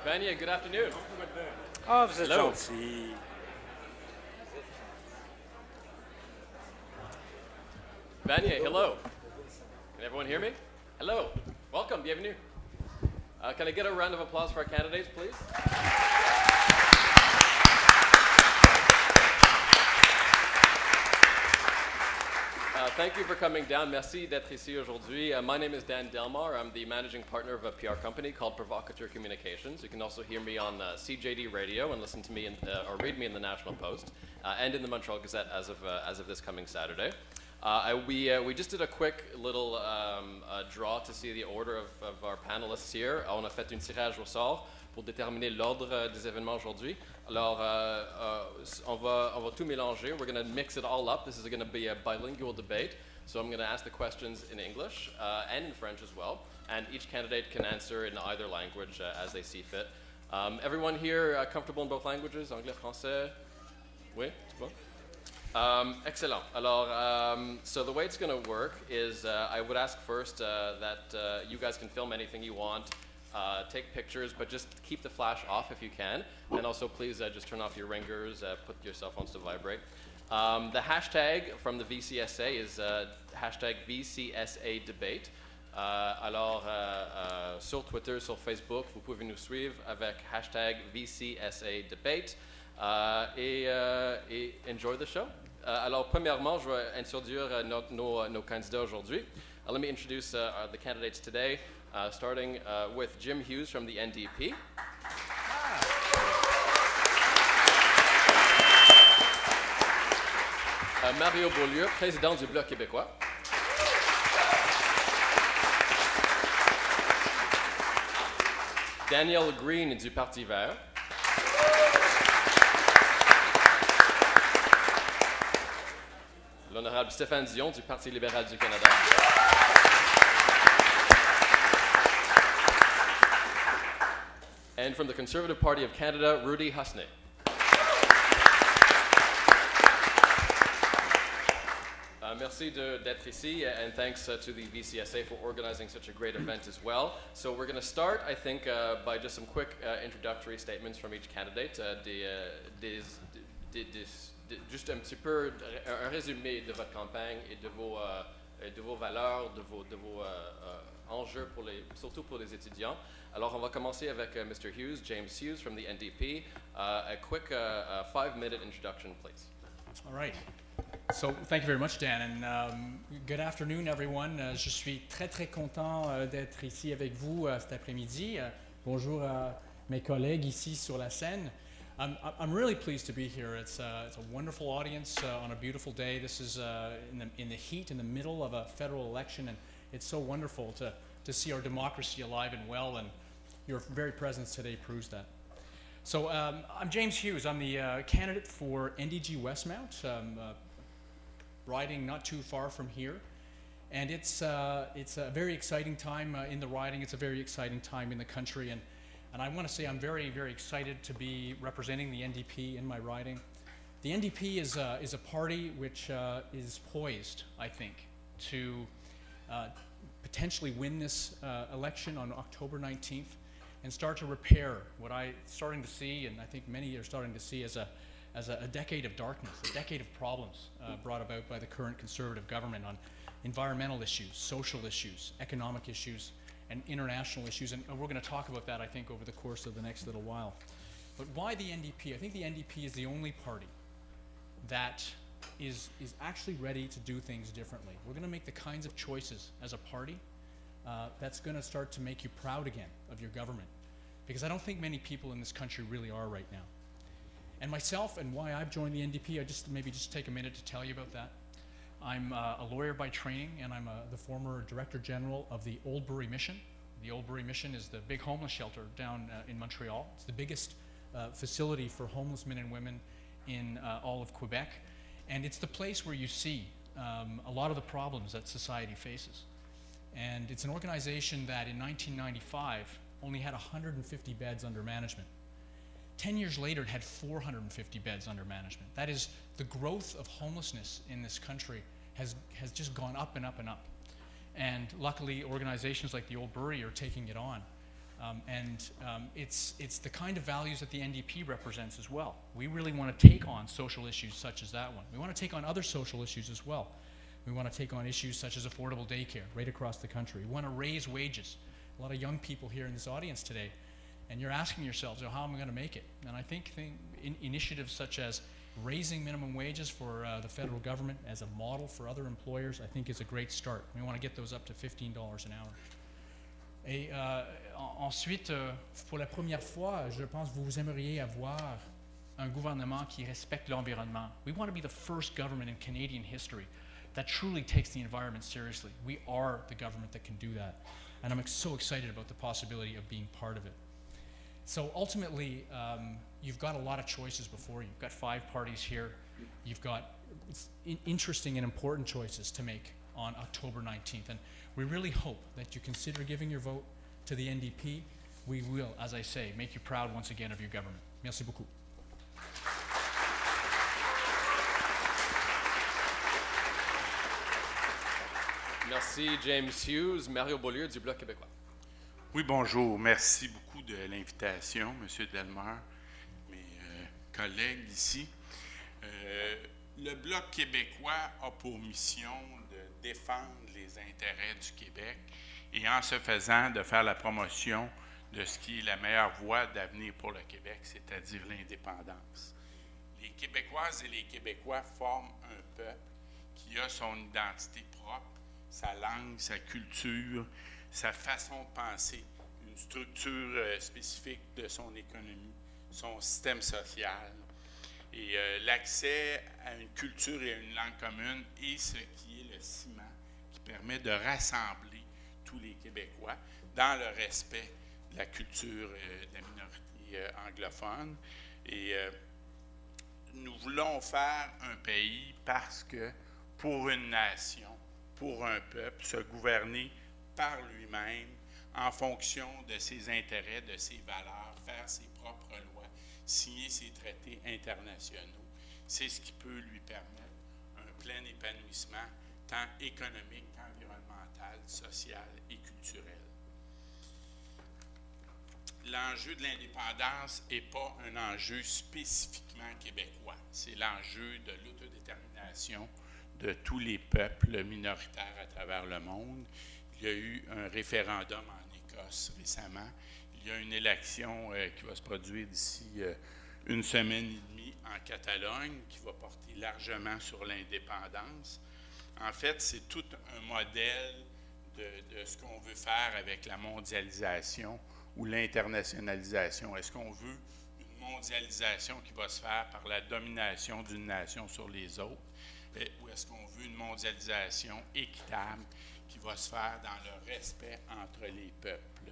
Vanier, good afternoon. Ah, vous êtes Hello. gentil. Vanier, hello. Can everyone hear me? Hello. Welcome, bienvenue. Can I get a round of applause for our candidates, please? Thank you for coming down. Merci d'être ici aujourd'hui. My name is Dan Delmar. I'm the managing partner of a PR company called Provocateur Communications. You can also hear me on CJD Radio and listen to me or read me in the National Post and in the Montreal Gazette as of this coming Saturday. We just did a quick little draw to see the order of our panelists here. On a fait un tirage au sort pour déterminer l'ordre des événements aujourd'hui. Alors, on va tout mélanger. We're going to mix it all up. This is going to be a bilingual debate. So I'm going to ask the questions in English and in French as well. And each candidate can answer in either language as they see fit. Everyone here comfortable in both languages? Anglais, français? Oui, tout bon? Excellent. Alors, so the way it's going to work is I would ask first that you guys can film anything you want. Take pictures, but just keep the flash off if you can. And also, please just turn off your ringers, put your cell phones to vibrate. The hashtag from the VCSA is hashtag VCSA debate. Alors, sur Twitter, sur Facebook, vous pouvez nous suivre avec hashtag VCSA debate. Et enjoy the show. Alors, premièrement, je vais introduire nos candidats aujourd'hui. Let me introduce the candidates today. Starting with Jim Hughes from the NDP. Mario Beaulieu, président du Bloc québécois. Daniel Green du Parti vert. L'honorable Stéphane Dion du Parti libéral du Canada. And from the Conservative Party of Canada, Rudy Husney. Merci d'être ici, and thanks to the VCSA for organizing such a great event as well. So we're going to start, I think, by just some quick introductory statements from each candidate. Juste un petit peu un résumé de votre campagne et de vos valeurs, de vos enjeux, surtout pour les étudiants. Alors, on va commencer avec Mr. Hughes, James Hughes from the NDP. A quick 5-minute introduction, please. All right. So, thank you very much, Dan, and good afternoon, everyone. Je suis très, très content d'être ici avec vous cet après-midi. Bonjour à mes collègues ici sur la scène. I'm really pleased to be here. It's a wonderful audience on a beautiful day. This is in the heat, in the middle of a federal election, and it's so wonderful to see our democracy alive and well, and your very presence today proves that. So I'm James Hughes. I'm the candidate for NDG Westmount, riding not too far from here. And it's a very exciting time in the riding. It's a very exciting time in the country. And I want to say I'm very, very excited to be representing the NDP in my riding. The NDP is a party which is poised, I think, to potentially win this election on October 19th and start to repair what I'm starting to see, and I think many are starting to see as a decade of darkness, a decade of problems brought about by the current Conservative government on environmental issues, social issues, economic issues, and international issues, and we're going to talk about that, I think, over the course of the next little while. But why the NDP? I think the NDP is the only party that is actually ready to do things differently. We're going to make the kinds of choices as a party that's going to start to make you proud again of your government, because I don't think many people in this country really are right now. And myself, and why I've joined the NDP, I just take a minute to tell you about that. I'm a lawyer by training, and I'm the former Director General of the Oldbury Mission. The Oldbury Mission is the big homeless shelter down in Montreal. It's the biggest facility for homeless men and women in all of Quebec. And it's the place where you see a lot of the problems that society faces. And it's an organization that in 1995 only had 150 beds under management. 10 years later, it had 450 beds under management. That is, the growth of homelessness in this country has just gone up and up and up. And luckily, organizations like the Oldbury are taking it on. It's the kind of values that the NDP represents as well. We really want to take on social issues such as that one. We want to take on other social issues as well. We want to take on issues such as affordable daycare right across the country. We want to raise wages. A lot of young people here in this audience today, and you're asking yourselves, how am I going to make it? And I think initiatives such as raising minimum wages for the federal government as a model for other employers, I think is a great start. We want to get those up to $15 an hour. Et ensuite, pour la première fois, je pense que vous aimeriez avoir un gouvernement qui respecte l'environnement. We want to be the first government in Canadian history that truly takes the environment seriously. We are the government that can do that. And I'm so excited about the possibility of being part of it. So ultimately, you've got a lot of choices before you. You've got 5 parties here. You've got interesting and important choices to make on October 19th. And we really hope that you consider giving your vote to the NDP. We will, as I say, make you proud once again of your government. Merci beaucoup. Merci James Hughes. Mario Beaulieu du Bloc québécois. Oui, bonjour. Merci beaucoup de l'invitation, M. Delmar, mes collègues ici. Le Bloc québécois a pour mission de défendre les intérêts du Québec et en ce faisant de faire la promotion de ce qui est la meilleure voie d'avenir pour le Québec, c'est-à-dire l'indépendance. Les Québécoises et les Québécois forment un peuple qui a son identité propre, sa langue, sa culture, sa façon de penser, une structure spécifique de son économie, son système social. Et l'accès à une culture et à une langue commune est ce qui est le ciment qui permet de rassembler tous les Québécois dans le respect de la culture de la minorité anglophone. Et nous voulons faire un pays parce que pour une nation, pour un peuple, se gouverner par lui-même en fonction de ses intérêts, de ses valeurs, faire ses propres lois, signer ses traités internationaux, c'est ce qui peut lui permettre un plein épanouissement tant économique qu'environnemental, social et culturel. L'enjeu de l'indépendance n'est pas un enjeu spécifiquement québécois. C'est l'enjeu de l'autodétermination de tous les peuples minoritaires à travers le monde. Il y a eu un référendum en Écosse récemment. Il y a une élection qui va se produire d'ici une semaine et demie en Catalogne qui va porter largement sur l'indépendance. En fait, c'est tout un modèle de ce qu'on veut faire avec la mondialisation ou l'internationalisation. Est-ce qu'on veut une mondialisation qui va se faire par la domination d'une nation sur les autres? Ou est-ce qu'on veut une mondialisation équitable qui va se faire dans le respect entre les peuples?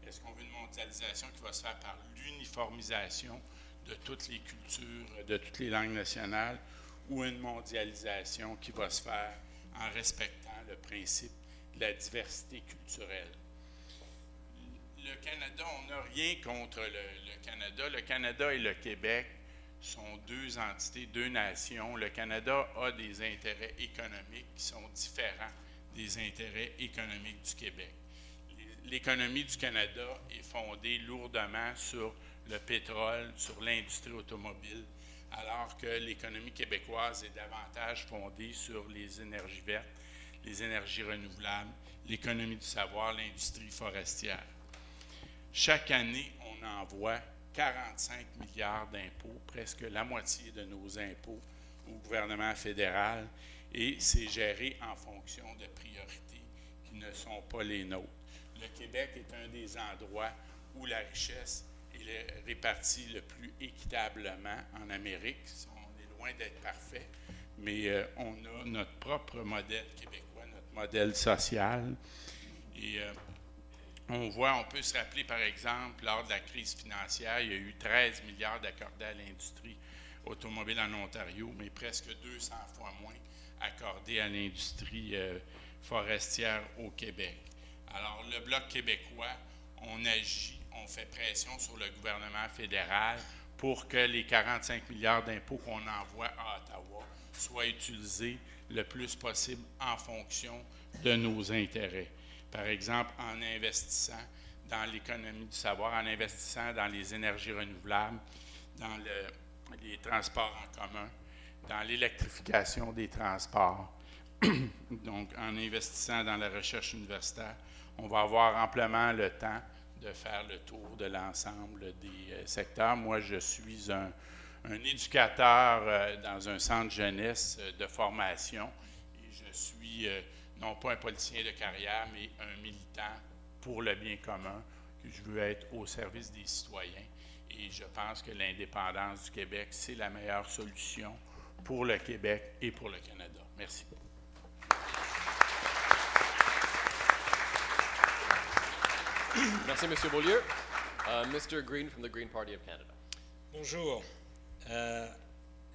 Est-ce qu'on veut une mondialisation qui va se faire par l'uniformisation de toutes les cultures, de toutes les langues nationales, ou une mondialisation qui va se faire en respectant le principe de la diversité culturelle? Le Canada, on n'a rien contre le Canada. Le Canada et le Québec sont 2 entités, 2 nations. Le Canada a des intérêts économiques qui sont différents des intérêts économiques du Québec. L'économie du Canada est fondée lourdement sur le pétrole, sur l'industrie automobile, alors que l'économie québécoise est davantage fondée sur les énergies vertes, les énergies renouvelables, l'économie du savoir, l'industrie forestière. Chaque année, on envoie 45 milliards d'impôts, presque la moitié de nos impôts au gouvernement fédéral, et c'est géré en fonction de priorités qui ne sont pas les nôtres. Le Québec est un des endroits où la richesse est répartie le plus équitablement en Amérique. On est loin d'être parfait, mais on a notre propre modèle québécois, notre modèle social. Et on peut se rappeler, par exemple, lors de la crise financière, il y a eu 13 milliards accordés à l'industrie automobile en Ontario, mais presque 200 fois moins accordés à l'industrie forestière au Québec. Alors, le Bloc québécois, on agit, on fait pression sur le gouvernement fédéral pour que les 45 milliards d'impôts qu'on envoie à Ottawa soient utilisés le plus possible en fonction de nos intérêts. Par exemple, en investissant dans l'économie du savoir, en investissant dans les énergies renouvelables, dans les transports en commun, dans l'électrification des transports. Donc, en investissant dans la recherche universitaire, on va avoir amplement le temps de faire le tour de l'ensemble des secteurs. Moi, je suis un éducateur dans un centre jeunesse de formation et je suis non pas un politicien de carrière, mais un militant pour le bien commun, que je veux être au service des citoyens. Et je pense que l'indépendance du Québec, c'est la meilleure solution pour le Québec et pour le Canada. Merci. Merci, M. Beaulieu. Mr. Green from the Green Party of Canada. Bonjour.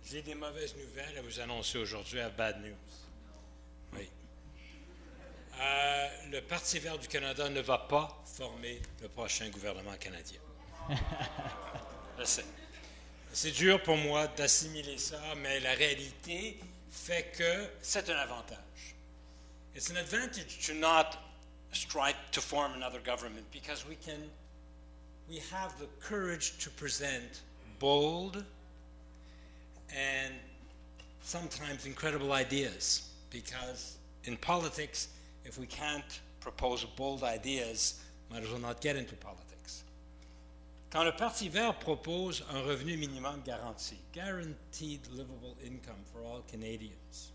J'ai des mauvaises nouvelles à vous annoncer aujourd'hui à Bad News. Oui. Le Parti vert du Canada ne va pas former le prochain gouvernement canadien. Je sais. C'est dur pour moi d'assimiler ça, mais la réalité fait que c'est un avantage. It's an advantage to not strike to form another government because we have the courage to present bold and sometimes incredible ideas, because in politics, if we can't propose bold ideas, might as well not get into politics. Quand le Parti vert propose un revenu minimum garanti, guaranteed livable income for all Canadians,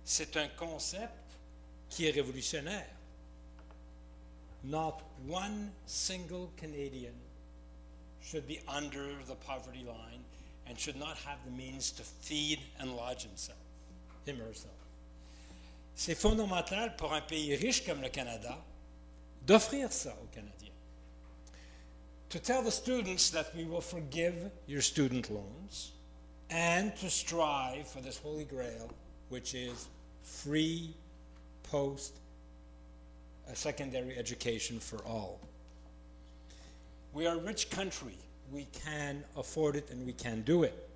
c'est un concept qui est révolutionnaire. Not one single Canadian should be under the poverty line and should not have the means to feed and lodge him or herself. C'est fondamental pour un pays riche comme le Canada d'offrir ça aux Canadiens. To tell the students that we will forgive your student loans and to strive for this holy grail, which is free post-secondary education for all. We are a rich country. We can afford it and we can do it.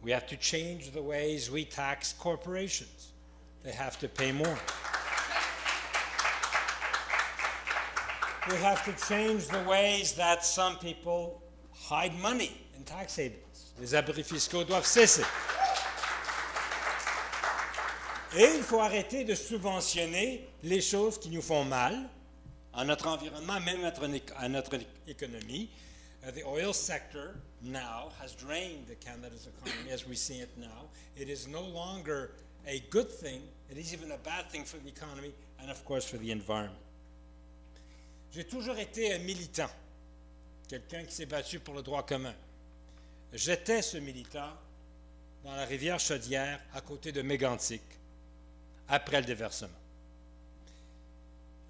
We have to change the ways we tax corporations. They have to pay more. We have to change the ways that some people hide money in tax havens. Les abris fiscaux doivent cesser. Et il faut arrêter de subventionner les choses qui nous font mal à notre environnement, même à notre économie. The oil sector now has drained Canada's economy as we see it now. It is no longer a good thing. It is even a bad thing for the economy and, of course, for the environment. J'ai toujours été un militant, quelqu'un qui s'est battu pour le droit commun. J'étais ce militant dans la rivière Chaudière à côté de Mégantic après le déversement.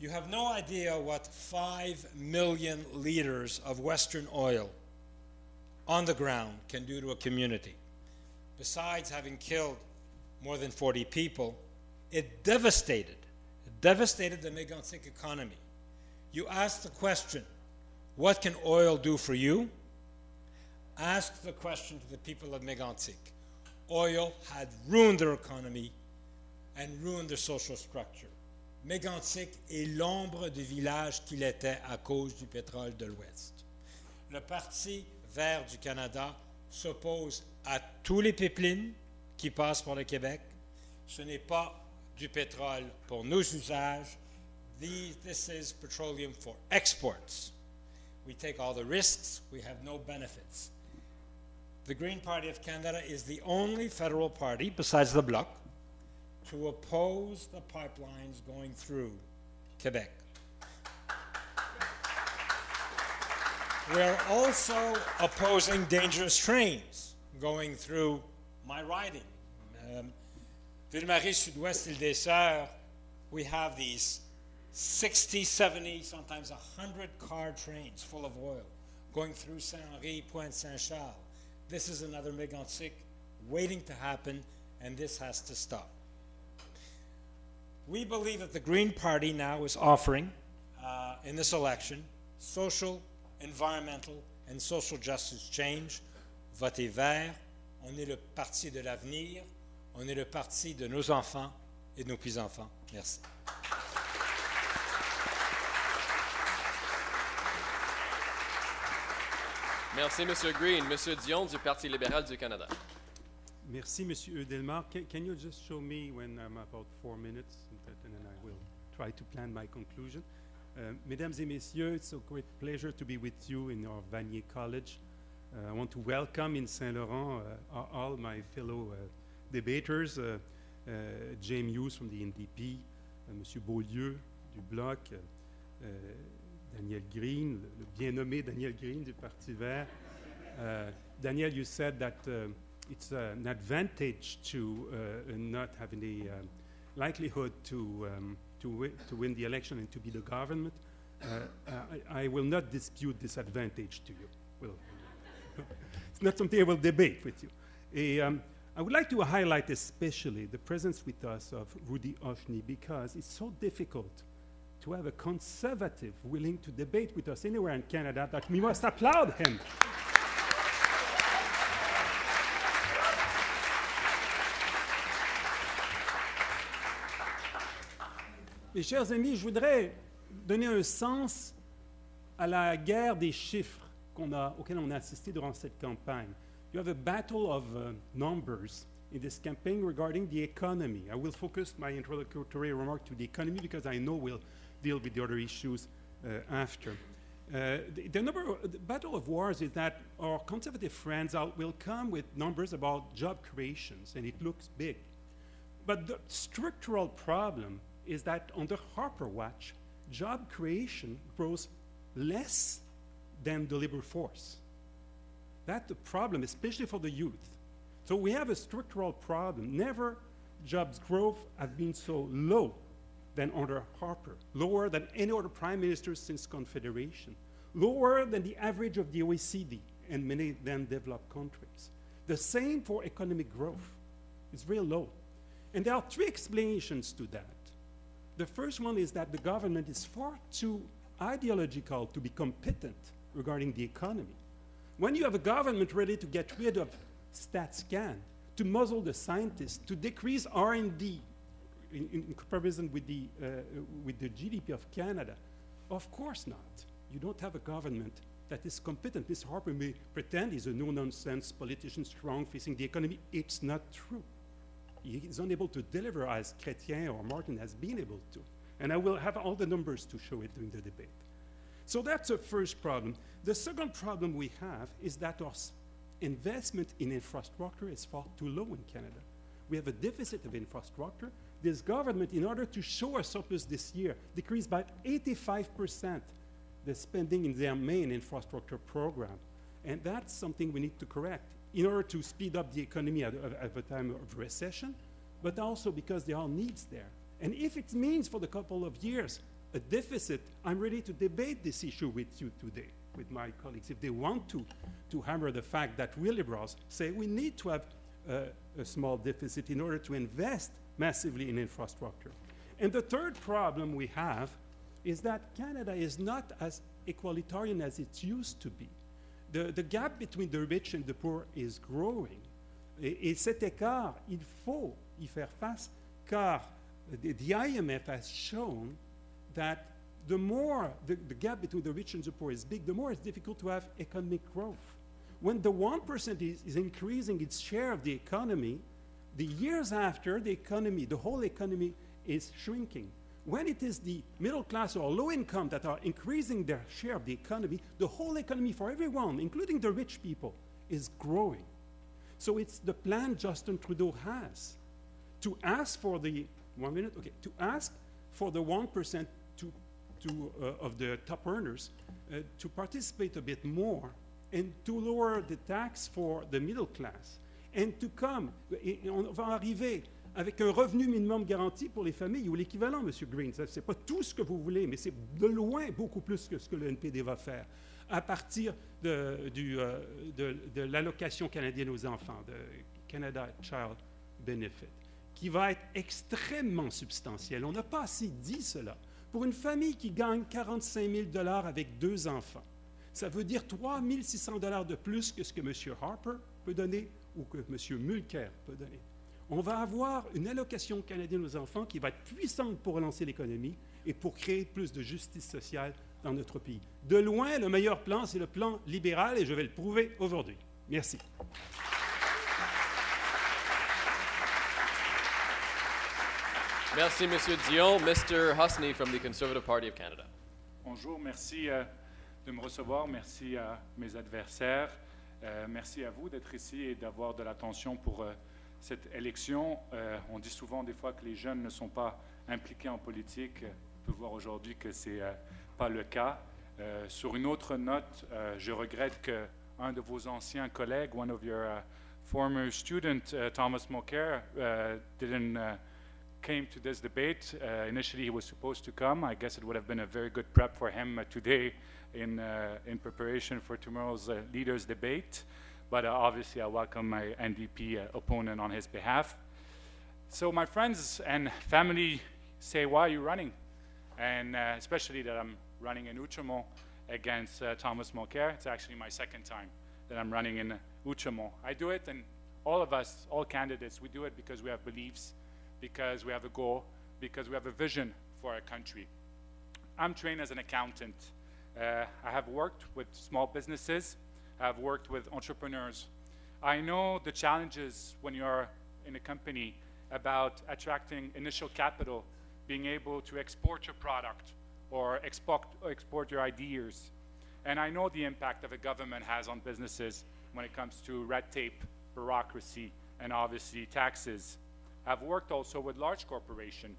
You have no idea what 5 million liters of Western oil on the ground can do to a community. Besides having killed more than 40 people, it devastated the Mégantic economy. You ask the question, what can oil do for you? Ask the question to the people of Mégantic. Oil had ruined their economy and ruined their social structure. Mégantic est l'ombre du village qu'il était à cause du pétrole de l'Ouest. Le Parti vert du Canada s'oppose à tous les pipelines qui passent par le Québec. Ce n'est pas du pétrole pour nos usages. This is petroleum for exports. We take all the risks. We have no benefits. The Green Party of Canada is the only federal party, besides the Bloc, to oppose the pipelines going through Quebec. We are also opposing dangerous trains going through my riding. Ville-Marie Sud-Ouest, Île des Sœurs, we have these 60, 70, sometimes 100-car trains full of oil going through Saint-Henri, Pointe-Saint-Charles. This is another Mégantic waiting to happen, and this has to stop. We believe that the Green Party now is offering, in this election, social, environmental, and social justice change. Votez vert. On est le parti de l'avenir. On est le parti de nos enfants et de nos petits-enfants. Merci. Merci, M. Green. M. Dion du Parti libéral du Canada. Merci, Monsieur Delmar. Can you just show me when I'm about 4 minutes, and then I will try to plan my conclusion. Mesdames et messieurs, it's a great pleasure to be with you in our Vanier College. I want to welcome in Saint Laurent all my fellow debaters, James Hughes from the NDP, Monsieur Beaulieu du Bloc, Daniel Green, le bien nommé Daniel Green du Parti Vert. Daniel, you said that it's an advantage to not having the likelihood to win the election and to be the government. I will not dispute this advantage to you. It's not something I will debate with you. I would like to highlight especially the presence with us of Rudy Hoshny, because it's so difficult to have a conservative willing to debate with us anywhere in Canada that we must applaud him. Mes chers amis, je voudrais donner un sens à la guerre des chiffres auquel on a assisté durant cette campagne. You have a battle of numbers in this campaign regarding the economy. I will focus my introductory remark to the economy because I know we'll deal with the other issues after. The battle of words is that our conservative friends will come with numbers about job creations, and it looks big. But the structural problem is that under Harper Watch, job creation grows less than the labor force. That's the problem, especially for the youth. So we have a structural problem. Never jobs growth have been so low than under Harper, lower than any other prime minister since Confederation, lower than the average of the OECD and many then developed countries. The same for economic growth. It's real low. And there are three explanations to that. The first one is that the government is far too ideological to be competent regarding the economy. When you have a government ready to get rid of StatScan, to muzzle the scientists, to decrease R&D in comparison with the GDP of Canada, of course not. You don't have a government that is competent. Mr. Harper may pretend he's a no-nonsense politician, strong, facing the economy. It's not true. He is unable to deliver as Chrétien or Martin has been able to. And I will have all the numbers to show it during the debate. So that's the first problem. The second problem we have is that our investment in infrastructure is far too low in Canada. We have a deficit of infrastructure. This government, in order to show a surplus this year, decreased by 85% the spending in their main infrastructure program. And that's something we need to correct in order to speed up the economy at a time of recession, but also because there are needs there. And if it means for the couple of years a deficit, I'm ready to debate this issue with you today, with my colleagues. If they want to hammer the fact that we liberals say we need to have a small deficit in order to invest massively in infrastructure. And the third problem we have is that Canada is not as equalitarian as it used to be. The gap between the rich and the poor is growing. Et cet écart, il faut y faire face, car the IMF has shown that the more the gap between the rich and the poor is big, the more it's difficult to have economic growth. When the 1% is increasing its share of the economy, the years after, the whole economy is shrinking. When it is the middle class or low income that are increasing their share of the economy, the whole economy for everyone, including the rich people, is growing. So it's the plan Justin Trudeau has to ask for the 1 minute, okay, to ask for the 1% of the top earners to participate a bit more and to lower the tax for the middle class. And to come, on va arriver avec un revenu minimum garanti pour les familles ou l'équivalent, M. Green. Ce n'est pas tout ce que vous voulez, mais c'est de loin beaucoup plus que ce que le NPD va faire à partir de l'allocation canadienne aux enfants, de Canada Child Benefit, qui va être extrêmement substantiel. On n'a pas assez dit cela. Pour une famille qui gagne 45 000 $ avec 2 enfants, ça veut dire 3 600 $ de plus que ce que M. Harper peut donner ou que M. Mulcair peut donner. On va avoir une allocation canadienne aux enfants qui va être puissante pour relancer l'économie et pour créer plus de justice sociale dans notre pays. De loin, le meilleur plan, c'est le plan libéral, et je vais le prouver aujourd'hui. Merci. Merci, Monsieur Dion. Mr. Husney from the Conservative Party of Canada. Bonjour, merci de me recevoir. Merci à mes adversaires. Merci à vous d'être ici et d'avoir de l'attention pour cette élection. On dit souvent des fois que les jeunes ne sont pas impliqués en politique. On peut voir aujourd'hui que ce n'est pas le cas. Sur une autre note, je regrette qu'un de vos anciens collègues, one of your former students, Thomas Mulcair, didn't came to this debate. Initially, he was supposed to come. I guess it would have been a very good prep for him today in preparation for tomorrow's leaders' debate. But obviously, I welcome my NDP opponent on his behalf. So my friends and family say, why are you running? And especially that I'm running in Outremont against Thomas Mulcair. It's actually my second time that I'm running in Outremont. I do it, and all of us, all candidates, we do it because we have beliefs, because we have a goal, because we have a vision for our country. I'm trained as an accountant. I have worked with small businesses. I've worked with entrepreneurs. I know the challenges when you're in a company about attracting initial capital, being able to export your product or export your ideas. And I know the impact that a government has on businesses when it comes to red tape, bureaucracy, and obviously taxes. I've worked also with large corporations,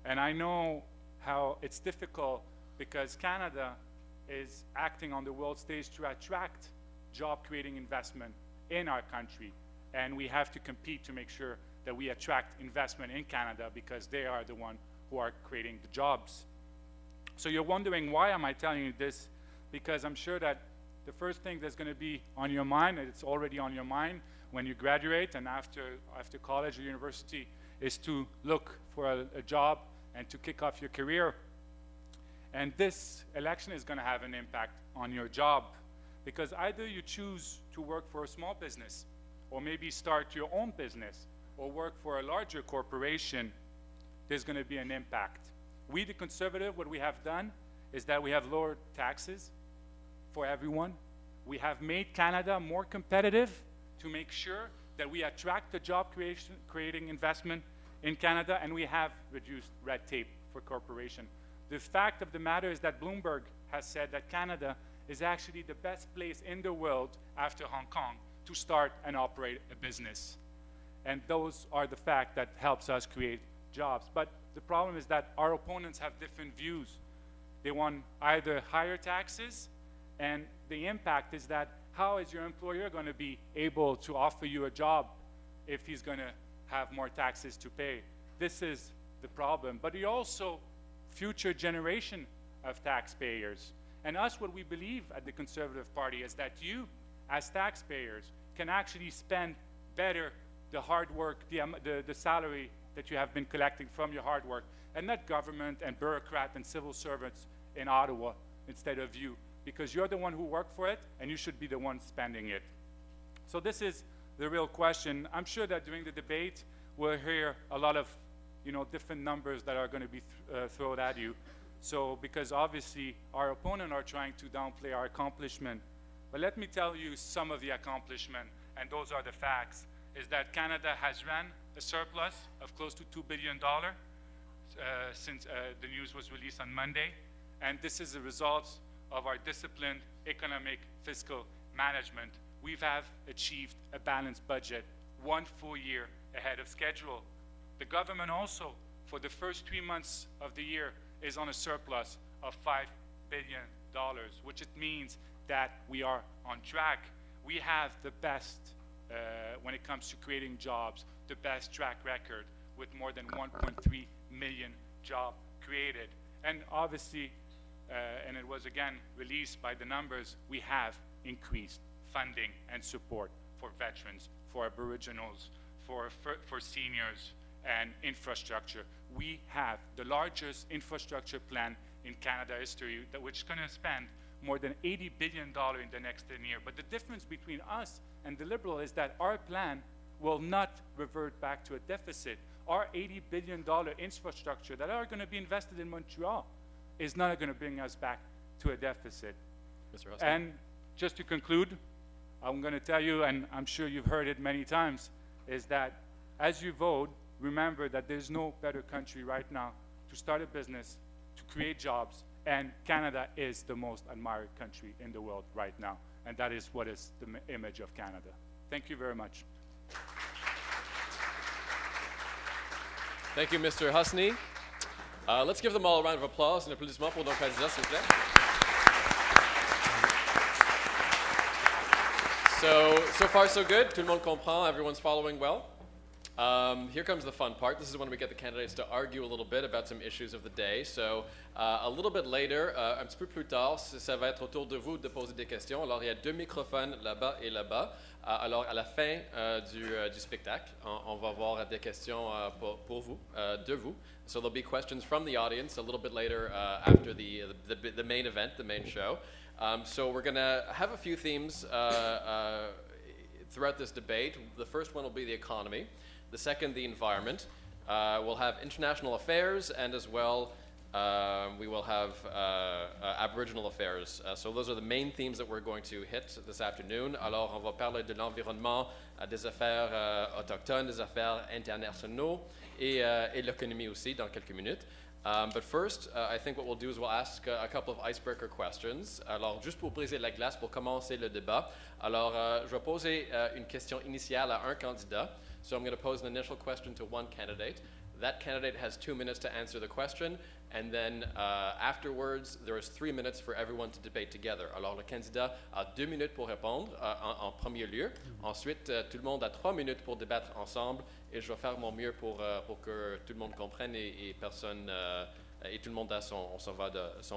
and I know how it's difficult because Canada is acting on the world stage to attract job-creating investment in our country, and we have to compete to make sure that we attract investment in Canada because they are the ones who are creating the jobs. So you're wondering, why am I telling you this? Because I'm sure that the first thing that's going to be on your mind, and it's already on your mind, when you graduate and after college or university, is to look for a job and to kick off your career. And this election is going to have an impact on your job because either you choose to work for a small business or maybe start your own business or work for a larger corporation, there's going to be an impact. We, the Conservative, what we have done is that we have lowered taxes for everyone. We have made Canada more competitive to make sure that we attract the job creating investment in Canada, and we have reduced red tape for corporations. The fact of the matter is that Bloomberg has said that Canada is actually the best place in the world after Hong Kong to start and operate a business. And those are the facts that helps us create jobs. But the problem is that our opponents have different views. They want either higher taxes, and the impact is that how is your employer going to be able to offer you a job if he's going to have more taxes to pay? This is the problem. But you also future generation of taxpayers. And us, what we believe at the Conservative Party is that you, as taxpayers, can actually spend better the hard work, the salary that you have been collecting from your hard work, and not government and bureaucrat and civil servants in Ottawa instead of you, because you're the one who worked for it, and you should be the one spending it. So this is the real question. I'm sure that during the debate, we'll hear a lot of different numbers that are going to be thrown at you. So, because obviously our opponents are trying to downplay our accomplishment. But let me tell you some of the accomplishment, and those are the facts, is that Canada has ran a surplus of close to $2 billion since the news was released on Monday. And this is a result of our disciplined economic fiscal management. We have achieved a balanced budget 1 full year ahead of schedule. The government also, for the first 3 months of the year, is on a surplus of $5 billion, which it means that we are on track. We have the best, when it comes to creating jobs, the best track record with more than 1.3 million jobs created. And obviously, and it was again released by the numbers, we have increased funding and support for veterans, for Aboriginals, for seniors, and infrastructure. We have the largest infrastructure plan in Canada history, which is going to spend more than $80 billion in the next 10 years. But the difference between us and the Liberal is that our plan will not revert back to a deficit. Our $80 billion infrastructure that are going to be invested in Montreal is not going to bring us back to a deficit. Mr. Huston. And just to conclude, I'm going to tell you, and I'm sure you've heard it many times, is that as you vote, remember that there's no better country right now to start a business, to create jobs, and Canada is the most admired country in the world right now, and that is what is the image of Canada. Thank you very much. Thank you, Mr. Husney. Let's give them all a round of applause and applaudissements pour nos candidats, s'il vous plaît. So far so good. Tout le monde comprend. Everyone's following well. Here comes the fun part. This is when we get the candidates to argue a little bit about some issues of the day. So a little bit later, un petit peu plus tard, ça va être au tour de vous de poser des questions. Alors il y a 2 microphones là-bas et là-bas. Alors à la fin du spectacle, on va avoir des questions pour vous, de vous. So there'll be questions from the audience a little bit later after the main event, the main show. So we're going to have a few themes throughout this debate. The first one will be the economy. The second, the environment. We'll have international affairs, and as well, we will have Aboriginal affairs. So those are the main themes that we're going to hit this afternoon. Alors, on va parler de l'environnement, des affaires autochtones, des affaires internationaux et l'économie aussi dans quelques minutes. But first, I think what we'll do is we'll ask a couple of icebreaker questions. Alors, juste pour briser la glace, pour commencer le débat. Alors, je vais poser une question initiale à un candidat. So I'm going to pose an initial question to one candidate. That candidate has 2 minutes to answer the question, and then afterwards, there is 3 minutes for everyone to debate together. Alors, le candidat a 2 minutes pour répondre en premier lieu. Ensuite, tout le monde a 3 minutes pour débattre ensemble, et je vais faire mon mieux pour que tout le monde comprenne et personne... et tout le monde a son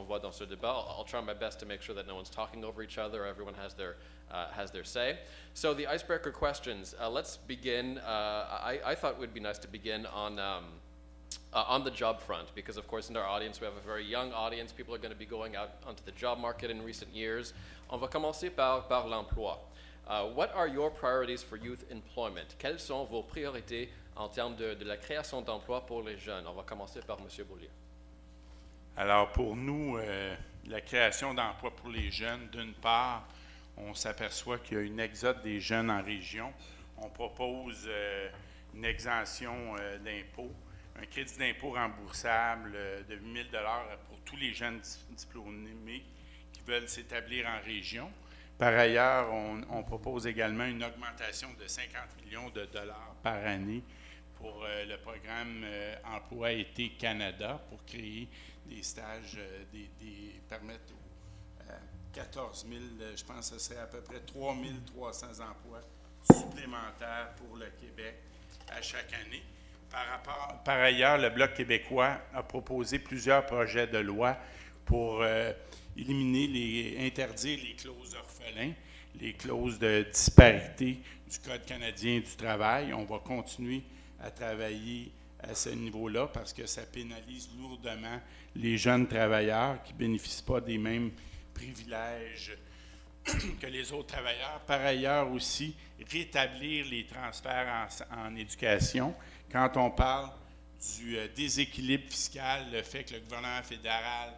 voix dans ce débat. I'll try my best to make sure that no one's talking over each other. Everyone has their say. So the icebreaker questions. Let's begin. I thought it would be nice to begin on the job front, because of course in our audience we have a very young audience. People are going to be going out onto the job market in recent years. On va commencer par l'emploi. What are your priorities for youth employment? Quelles sont vos priorités en termes de la création d'emplois pour les jeunes? On va commencer par M. Beaulieu. Alors, pour nous, la création d'emplois pour les jeunes, d'une part, on s'aperçoit qu'il y a une exode des jeunes en région. On propose une exemption d'impôt, un crédit d'impôt remboursable de 8 000 $ pour tous les jeunes diplômés qui veulent s'établir en région. Par ailleurs, on propose également une augmentation de 50 millions de dollars par année pour le programme Emploi Été Canada pour créer des stages, permettre aux 14 000, je pense que ce serait à peu près 3 300 emplois supplémentaires pour le Québec à chaque année. Par ailleurs, le Bloc québécois a proposé plusieurs projets de loi pour interdire les clauses d'orphelins, les clauses de disparité du Code canadien du travail. On va continuer à travailler à ce niveau-là parce que ça pénalise lourdement les jeunes travailleurs qui ne bénéficient pas des mêmes privilèges que les autres travailleurs. Par ailleurs aussi, rétablir les transferts en éducation. Quand on parle du déséquilibre fiscal, le fait que le gouvernement fédéral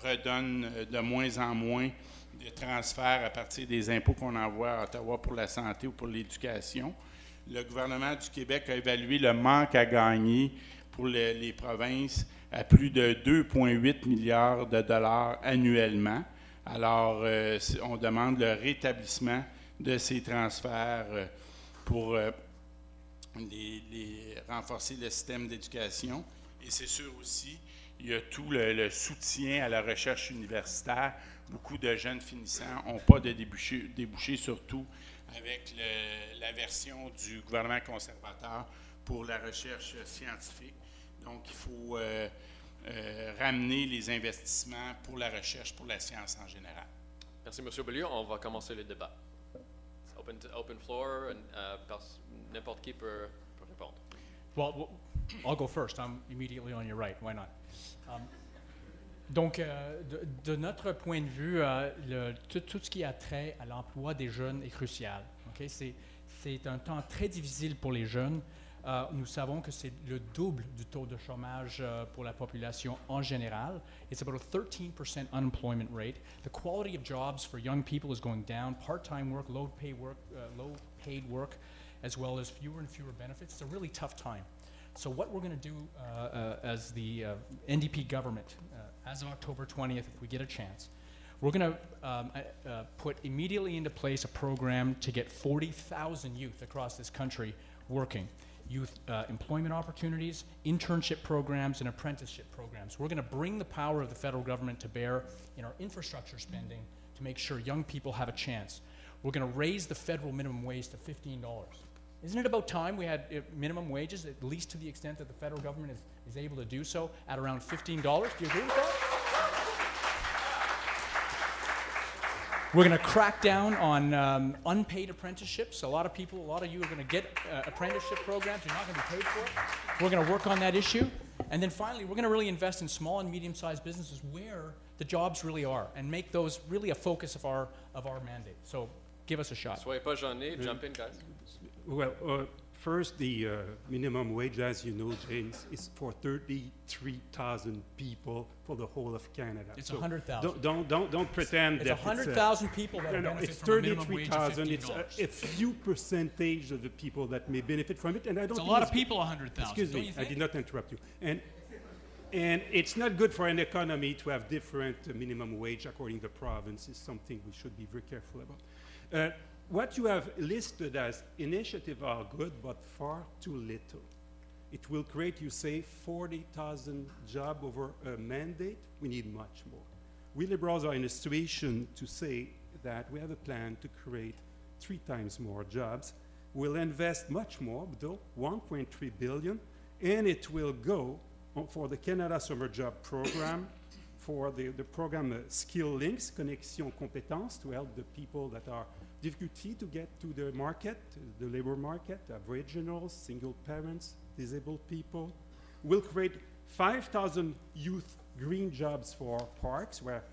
redonne de moins en moins de transferts à partir des impôts qu'on envoie à Ottawa pour la santé ou pour l'éducation. Le gouvernement du Québec a évalué le manque à gagner pour les provinces à plus de 2,8 milliards de dollars annuellement. Alors, on demande le rétablissement de ces transferts pour renforcer le système d'éducation. Et c'est sûr aussi, il y a tout le soutien à la recherche universitaire. Beaucoup de jeunes finissants n'ont pas de débouchés, surtout avec la version du gouvernement conservateur pour la recherche scientifique. Donc, il faut ramener les investissements pour la recherche, pour la science en général. Merci, M. Beaulieu. On va commencer le débat. Open floor, n'importe qui peut répondre. Well, I'll go first. I'm immediately on your right. Why not? Donc, de notre point de vue, tout ce qui a trait à l'emploi des jeunes est crucial. Okay? C'est un temps très difficile pour les jeunes. Nous savons que c'est le double du taux de chômage pour la population en général. It's about a 13% unemployment rate. The quality of jobs for young people is going down. Part-time work, low-paid work, as well as fewer and fewer benefits. It's a really tough time. So what we're going to do as the NDP government, as of October 20th, if we get a chance, we're going to put immediately into place a program to get 40,000 youth across this country working. Youth employment opportunities, internship programs, and apprenticeship programs. We're going to bring the power of the federal government to bear in our infrastructure spending to make sure young people have a chance. We're going to raise the federal minimum wage to $15. Isn't it about time we had minimum wages, at least to the extent that the federal government is able to do so, at around $15? Do you agree with that? We're going to crack down on unpaid apprenticeships. A lot of you are going to get apprenticeship programs. You're not going to be paid for it. We're going to work on that issue. And then finally, we're going to really invest in small and medium-sized businesses where the jobs really are and make those really a focus of our mandate. So give us a shot. Soyez pas gênés. Jump in, guys. Well, first, the minimum wage, as you know, James, is for 33,000 people for the whole of Canada. It's So 100,000. Don't pretend It's that 100,000 people that benefit it's from a minimum wage of 33,000. It's $15. a few percentage of the people that may benefit from it, and I don't. It's a think lot of people, 100,000. Excuse don't me, you I think? did not interrupt you. And it's not good for an economy to have different minimum wage according to the province. Is something we should be very careful about. What you have listed as initiatives are good, but far too little. It will create, you say, 40,000 jobs over a mandate. We need much more. We Liberals are in a situation to say that we have a plan to create 3 times more jobs. We'll invest much more, though, $1.3 billion, and it will go for the Canada Summer Job Program, for the program Skill Links, Connexion Compétences, to help the people that are difficulty to get to the market, the labor market, Aboriginals, single parents, disabled people. We'll create 5,000 youth green jobs for parks where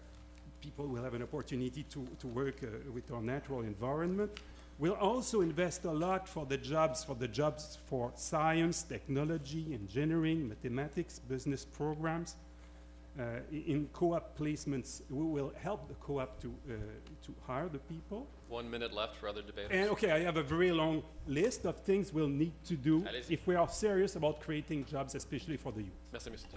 people will have an opportunity to work with our natural environment. We'll also invest a lot for the jobs for science, technology, engineering, mathematics, business programs. In co-op placements, we will help the co-op to hire the people. 1 minute left for other debaters. And okay, I have a very long list of things we'll need to do Allez-y. if we are serious about creating jobs, especially for the youth. Merci, monsieur.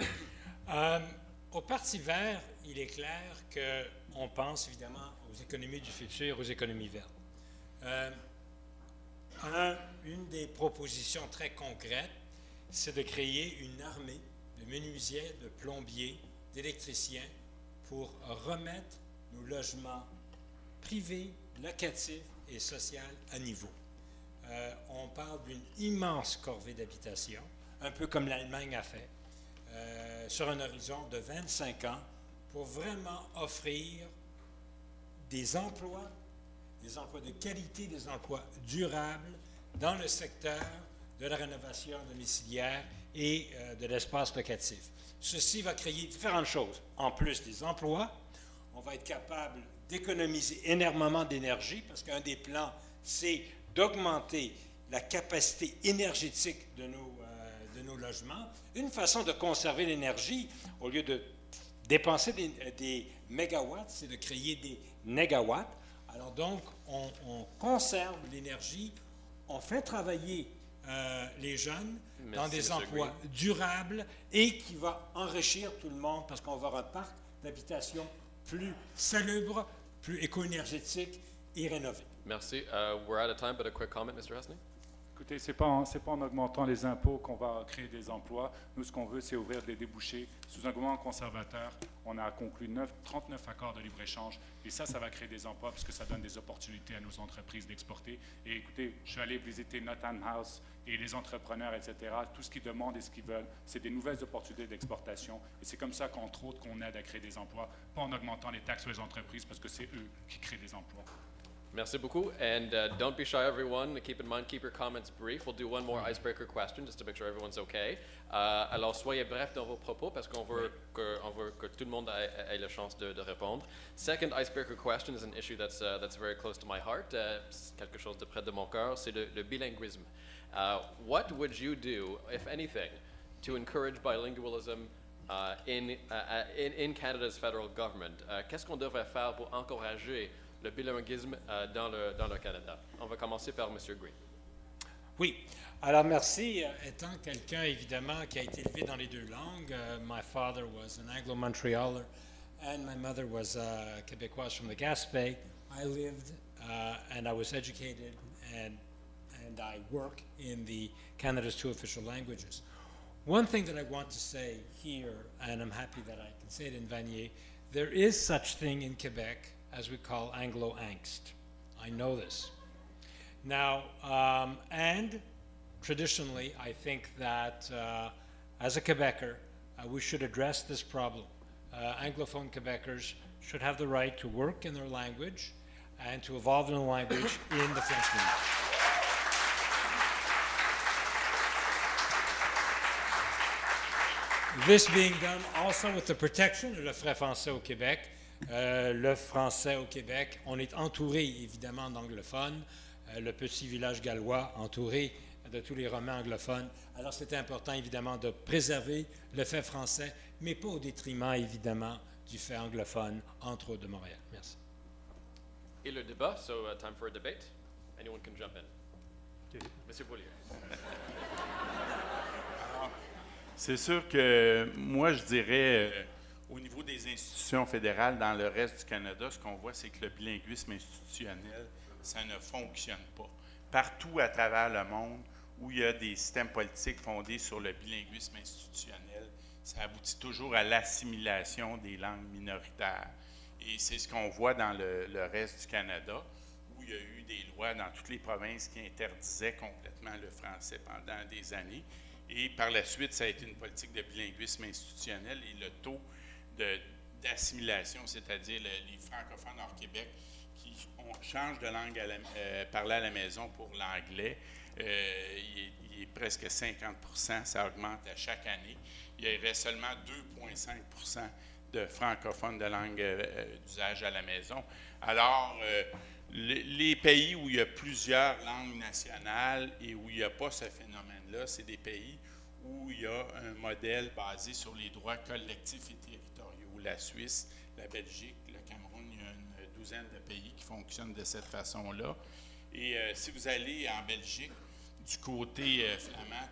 Au Parti vert, il est clair qu'on pense évidemment aux économies du futur, aux économies vertes. Une des propositions très concrètes, c'est de créer une armée de menuisiers, de plombiers, d'électriciens pour remettre nos logements privés, locatifs et sociaux à niveau. On parle d'une immense corvée d'habitation, un peu comme l'Allemagne a fait, sur un horizon de 25 ans, pour vraiment offrir des emplois de qualité, des emplois durables dans le secteur de la rénovation domiciliaire et de l'espace locatif. Ceci va créer différentes choses. En plus des emplois, on va être capable d'économiser énormément d'énergie parce qu'un des plans, c'est d'augmenter la capacité énergétique de nos logements. Une façon de conserver l'énergie, au lieu de dépenser des mégawatts, c'est de créer des négawatts. Alors donc, on conserve l'énergie, on fait travailler les jeunes dans des emplois durables et qui va enrichir tout le monde parce qu'on va avoir un parc d'habitation plus salubre, plus éco-énergétique et rénové. Merci. We're out of time, but a quick comment, Mr. Hesney? Écoutez, ce n'est pas en augmentant les impôts qu'on va créer des emplois. Nous, ce qu'on veut, c'est ouvrir des débouchés. Sous un gouvernement conservateur, on a conclu 39 accords de libre-échange. Et ça va créer des emplois parce que ça donne des opportunités à nos entreprises d'exporter. Et écoutez, je suis allé visiter Nottingham House et les entrepreneurs, etc. Tout ce qu'ils demandent et ce qu'ils veulent, c'est des nouvelles opportunités d'exportation. Et c'est comme ça qu'entre autres, qu'on aide à créer des emplois, pas en augmentant les taxes sur les entreprises parce que c'est eux qui créent des emplois. Merci beaucoup. And don't be shy, everyone. Keep in mind, keep your comments brief. We'll do one more icebreaker question just to make sure everyone's okay. Alors, soyez bref dans vos propos parce qu'on veut, que tout le monde ait la chance de répondre. Second icebreaker question is an issue that's very close to my heart. C'est quelque chose de près de mon cœur. C'est le bilinguisme. What would you do, if anything, to encourage bilingualism in Canada's federal government? Qu'est-ce qu'on devrait faire pour encourager le bilinguisme dans le Canada? On va commencer par M. Green. Oui. Alors, merci. Étant quelqu'un, évidemment, qui a été élevé dans les deux langues, my father was an Anglo-Montrealer and my mother was Québécoise from the Gaspé. I lived and I was educated and I work in Canada's two official languages. One thing that I want to say here, and I'm happy that I can say it in Vanier, there is such thing in Quebec as we call Anglo-angst. I know this. Now, and traditionally, I think that as a Quebecer, we should address this problem. Anglophone Quebecers should have the right to work in their language and to evolve in a language in the French language. This being done also with the protection of le frais français au Québec. Le français au Québec, on est entouré évidemment d'anglophones, le petit village gallois entouré de tous les Romains anglophones. Alors c'est important évidemment de préserver le fait français, mais pas au détriment évidemment du fait anglophone, entre autres de Montréal. Merci. Et le débat, so time for a debate. Anyone can jump in. Okay. Monsieur Beaulieu. C'est sûr que moi, je dirais, au niveau des institutions fédérales dans le reste du Canada, ce qu'on voit, c'est que le bilinguisme institutionnel, ça ne fonctionne pas. Partout à travers le monde où il y a des systèmes politiques fondés sur le bilinguisme institutionnel, ça aboutit toujours à l'assimilation des langues minoritaires. Et c'est ce qu'on voit dans le reste du Canada, où il y a eu des lois dans toutes les provinces qui interdisaient complètement le français pendant des années. Et par la suite, ça a été une politique de bilinguisme institutionnel et le taux d'assimilation, c'est-à-dire les francophones hors Québec qui changent de langue parlée à la maison pour l'anglais, il est presque 50%, ça augmente à chaque année. Il reste seulement 2,5% de francophones de langue d'usage à la maison. Alors, les pays où il y a plusieurs langues nationales et où il n'y a pas ce phénomène-là, c'est des pays où il y a un modèle basé sur les droits collectifs et territoriaux. La Suisse, la Belgique, le Cameroun, il y a une douzaine de pays qui fonctionnent de cette façon-là. Et si vous allez en Belgique, du côté flamand,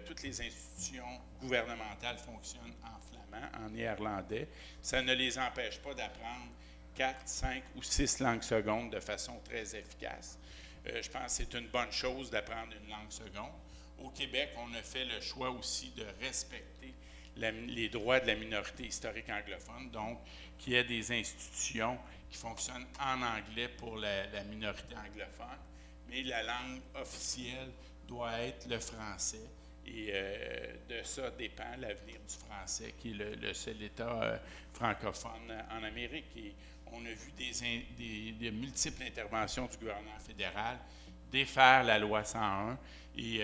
toutes les institutions gouvernementales fonctionnent en flamand, en néerlandais. Ça ne les empêche pas d'apprendre 4, 5 ou 6 langues secondes de façon très efficace. Je pense que c'est une bonne chose d'apprendre une langue seconde. Au Québec, on a fait le choix aussi de respecter les droits de la minorité historique anglophone, donc qu'il y ait des institutions qui fonctionnent en anglais pour la minorité anglophone, mais la langue officielle doit être le français. Et de ça dépend l'avenir du français, qui est le seul État francophone en Amérique. Et on a vu des multiples interventions du gouvernement fédéral défaire la loi 101 et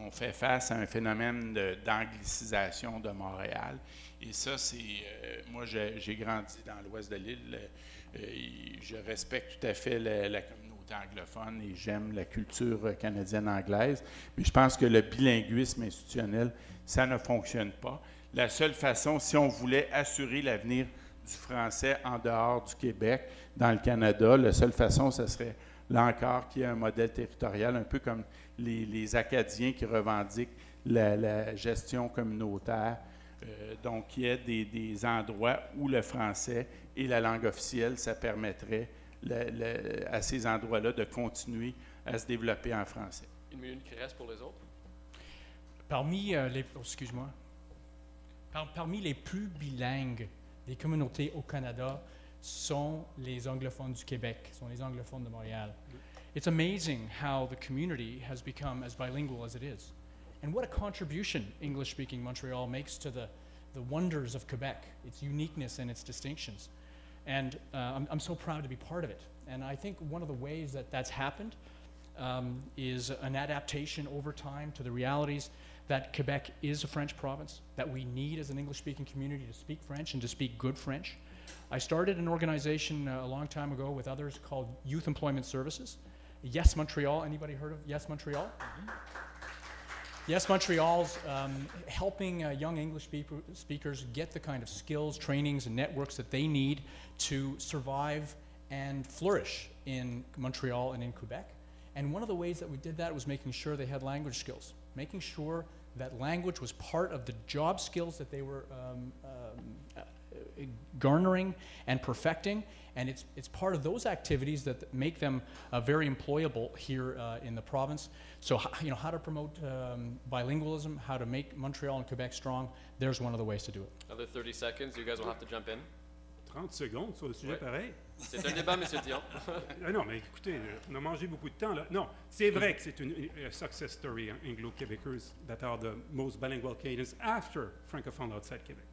on fait face à un phénomène d'anglicisation de Montréal. Et ça, c'est... moi, j'ai grandi dans l'ouest de l'île. Je respecte tout à fait la communauté anglophone et j'aime la culture canadienne-anglaise. Mais je pense que le bilinguisme institutionnel, ça ne fonctionne pas. La seule façon, si on voulait assurer l'avenir du français en dehors du Québec, dans le Canada, la seule façon, ce serait, là encore, qu'il y ait un modèle territorial, un peu comme les Acadiens qui revendiquent la gestion communautaire. Donc, il y a des endroits où le français est la langue officielle, ça permettrait à ces endroits-là de continuer à se développer en français. Une minute qui reste pour les autres. Parmi parmi les plus bilingues des communautés au Canada sont les anglophones du Québec, sont les anglophones de Montréal. It's amazing how the community has become as bilingual as it is. And what a contribution English-speaking Montreal makes to the wonders of Quebec, its uniqueness and its distinctions. And I'm so proud to be part of it. And I think one of the ways that that's happened is an adaptation over time to the realities that Quebec is a French province, that we need as an English-speaking community to speak French and to speak good French. I started an organization a long time ago with others called Youth Employment Services. Yes Montreal, anybody heard of Yes Montreal? Mm-hmm. Yes Montreal's helping young English speakers get the kind of skills, trainings, and networks that they need to survive and flourish in Montreal and in Quebec. And one of the ways that we did that was making sure they had language skills, making sure that language was part of the job skills that they were garnering and perfecting, and it's part of those activities that make them very employable here in the province. So, how to promote bilingualism, how to make Montreal and Quebec strong, there's one of the ways to do it. Another 30 seconds, you guys will have to jump in. 30 secondes sur le sujet pareil. C'est un débat, M. Dion. Non, mais écoutez, on a mangé beaucoup de temps, là. Non, c'est vrai que c'est une success story, Anglo-Québécois, that are the most bilingual Canadians after Francophone outside Quebec,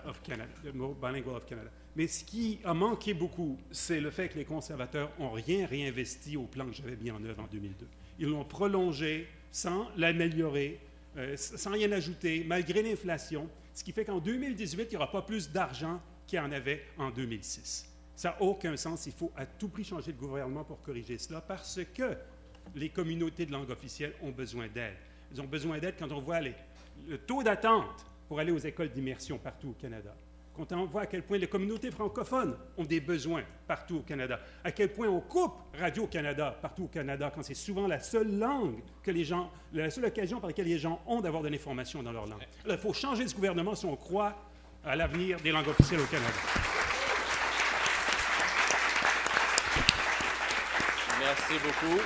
of Canada, the most bilingual of Canada. Mais ce qui a manqué beaucoup, c'est le fait que les conservateurs n'ont rien réinvesti au plan que j'avais mis en œuvre en 2002. Ils l'ont prolongé sans l'améliorer, sans rien ajouter, malgré l'inflation, ce qui fait qu'en 2018, il n'y aura pas plus d'argent qu'il y en avait en 2006. Ça n'a aucun sens. Il faut à tout prix changer de gouvernement pour corriger cela parce que les communautés de langue officielle ont besoin d'aide. Elles ont besoin d'aide quand on voit le taux d'attente pour aller aux écoles d'immersion partout au Canada. Quand on voit à quel point les communautés francophones ont des besoins partout au Canada, à quel point on coupe Radio-Canada partout au Canada quand c'est souvent la seule langue que les gens, la seule occasion par laquelle les gens ont d'avoir de l'information dans leur langue. Alors, il faut changer ce gouvernement si on croit à l'avenir des langues officielles au Canada. Merci beaucoup.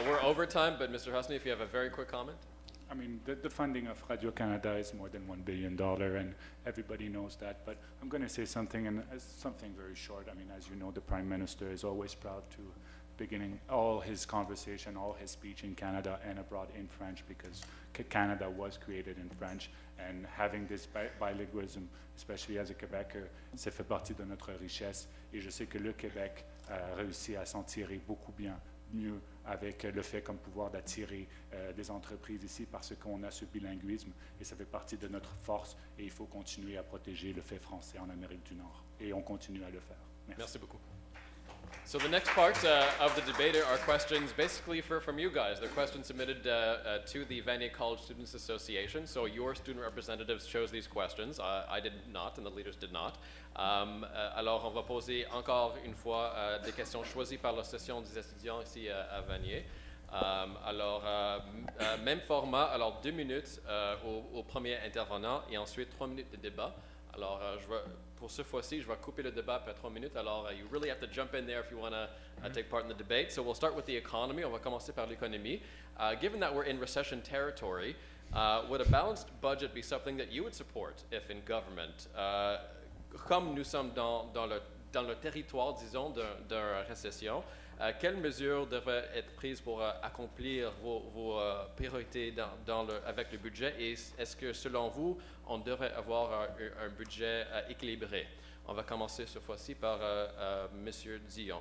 We're over time, but Mr. Husney, if you have a very quick comment. I mean, the funding of Radio-Canada is more than $1 billion, and everybody knows that. But I'm going to say something, and something very short. I mean, as you know, the Prime Minister is always proud to beginning all his conversation, all his speech in Canada and abroad in French, because Canada was created in French. And having this bilingualism, especially as a Québécois, ça fait partie de notre richesse. Et je sais que le Québec a réussi à s'en tirer beaucoup mieux avec le fait comme pouvoir d'attirer des entreprises ici parce qu'on a ce bilinguisme et ça fait partie de notre force et il faut continuer à protéger le fait français en Amérique du Nord et on continue à le faire. Merci beaucoup. So the next part of the debate are questions basically from you guys. They're questions submitted to the Vanier College Students Association. So your student representatives chose these questions. I did not, and the leaders did not. Alors, on va poser encore une fois des questions choisies par l'association des étudiants ici à Vanier. Même format, alors 2 minutes au premier intervenant et ensuite 3 minutes de débat. Alors, pour ce fois-ci, je vais couper le débat après 3 minutes. Alors, you really have to jump in there if you want to take part in the debate. So we'll start with the economy. On va commencer par l'économie. Given that we're in recession territory, would a balanced budget be something that you would support if in government? Comme nous sommes dans le territoire, disons, de récession, quelles mesures devraient être prises pour accomplir vos priorités avec le budget et est-ce que, selon vous, on devrait avoir un budget équilibré? On va commencer cette fois-ci par Mr. Dion.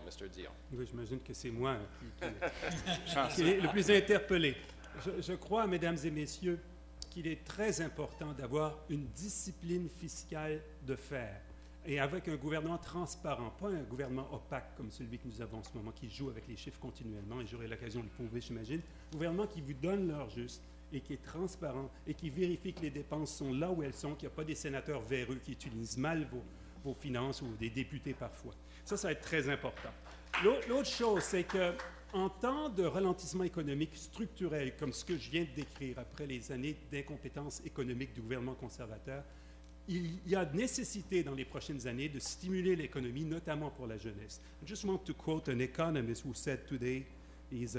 Oui, j'imagine que c'est moi qui est le plus interpellé. Je crois, mesdames et messieurs, qu'il est très important d'avoir une discipline fiscale de fer. Et avec un gouvernement transparent, pas un gouvernement opaque comme celui que nous avons en ce moment, qui joue avec les chiffres continuellement, et j'aurai l'occasion de le prouver, j'imagine. Un gouvernement qui vous donne l'heure juste et qui est transparent et qui vérifie que les dépenses sont là où elles sont, qu'il n'y a pas des sénateurs véreux qui utilisent mal vos finances ou des députés parfois. Ça va être très important. L'autre chose, c'est qu'en temps de ralentissement économique structurel, comme ce que je viens de décrire après les années d'incompétence économique du gouvernement conservateur, il y a nécessité dans les prochaines années de stimuler l'économie, notamment pour la jeunesse. I just want to quote an economist who said today, he's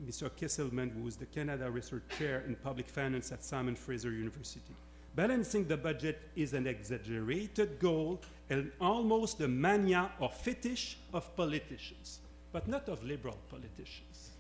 Mr. Kesselman, who is the Canada Research Chair in Public Finance at Simon Fraser University. Balancing the budget is an exaggerated goal and almost a mania or fetish of politicians, but not of liberal politicians.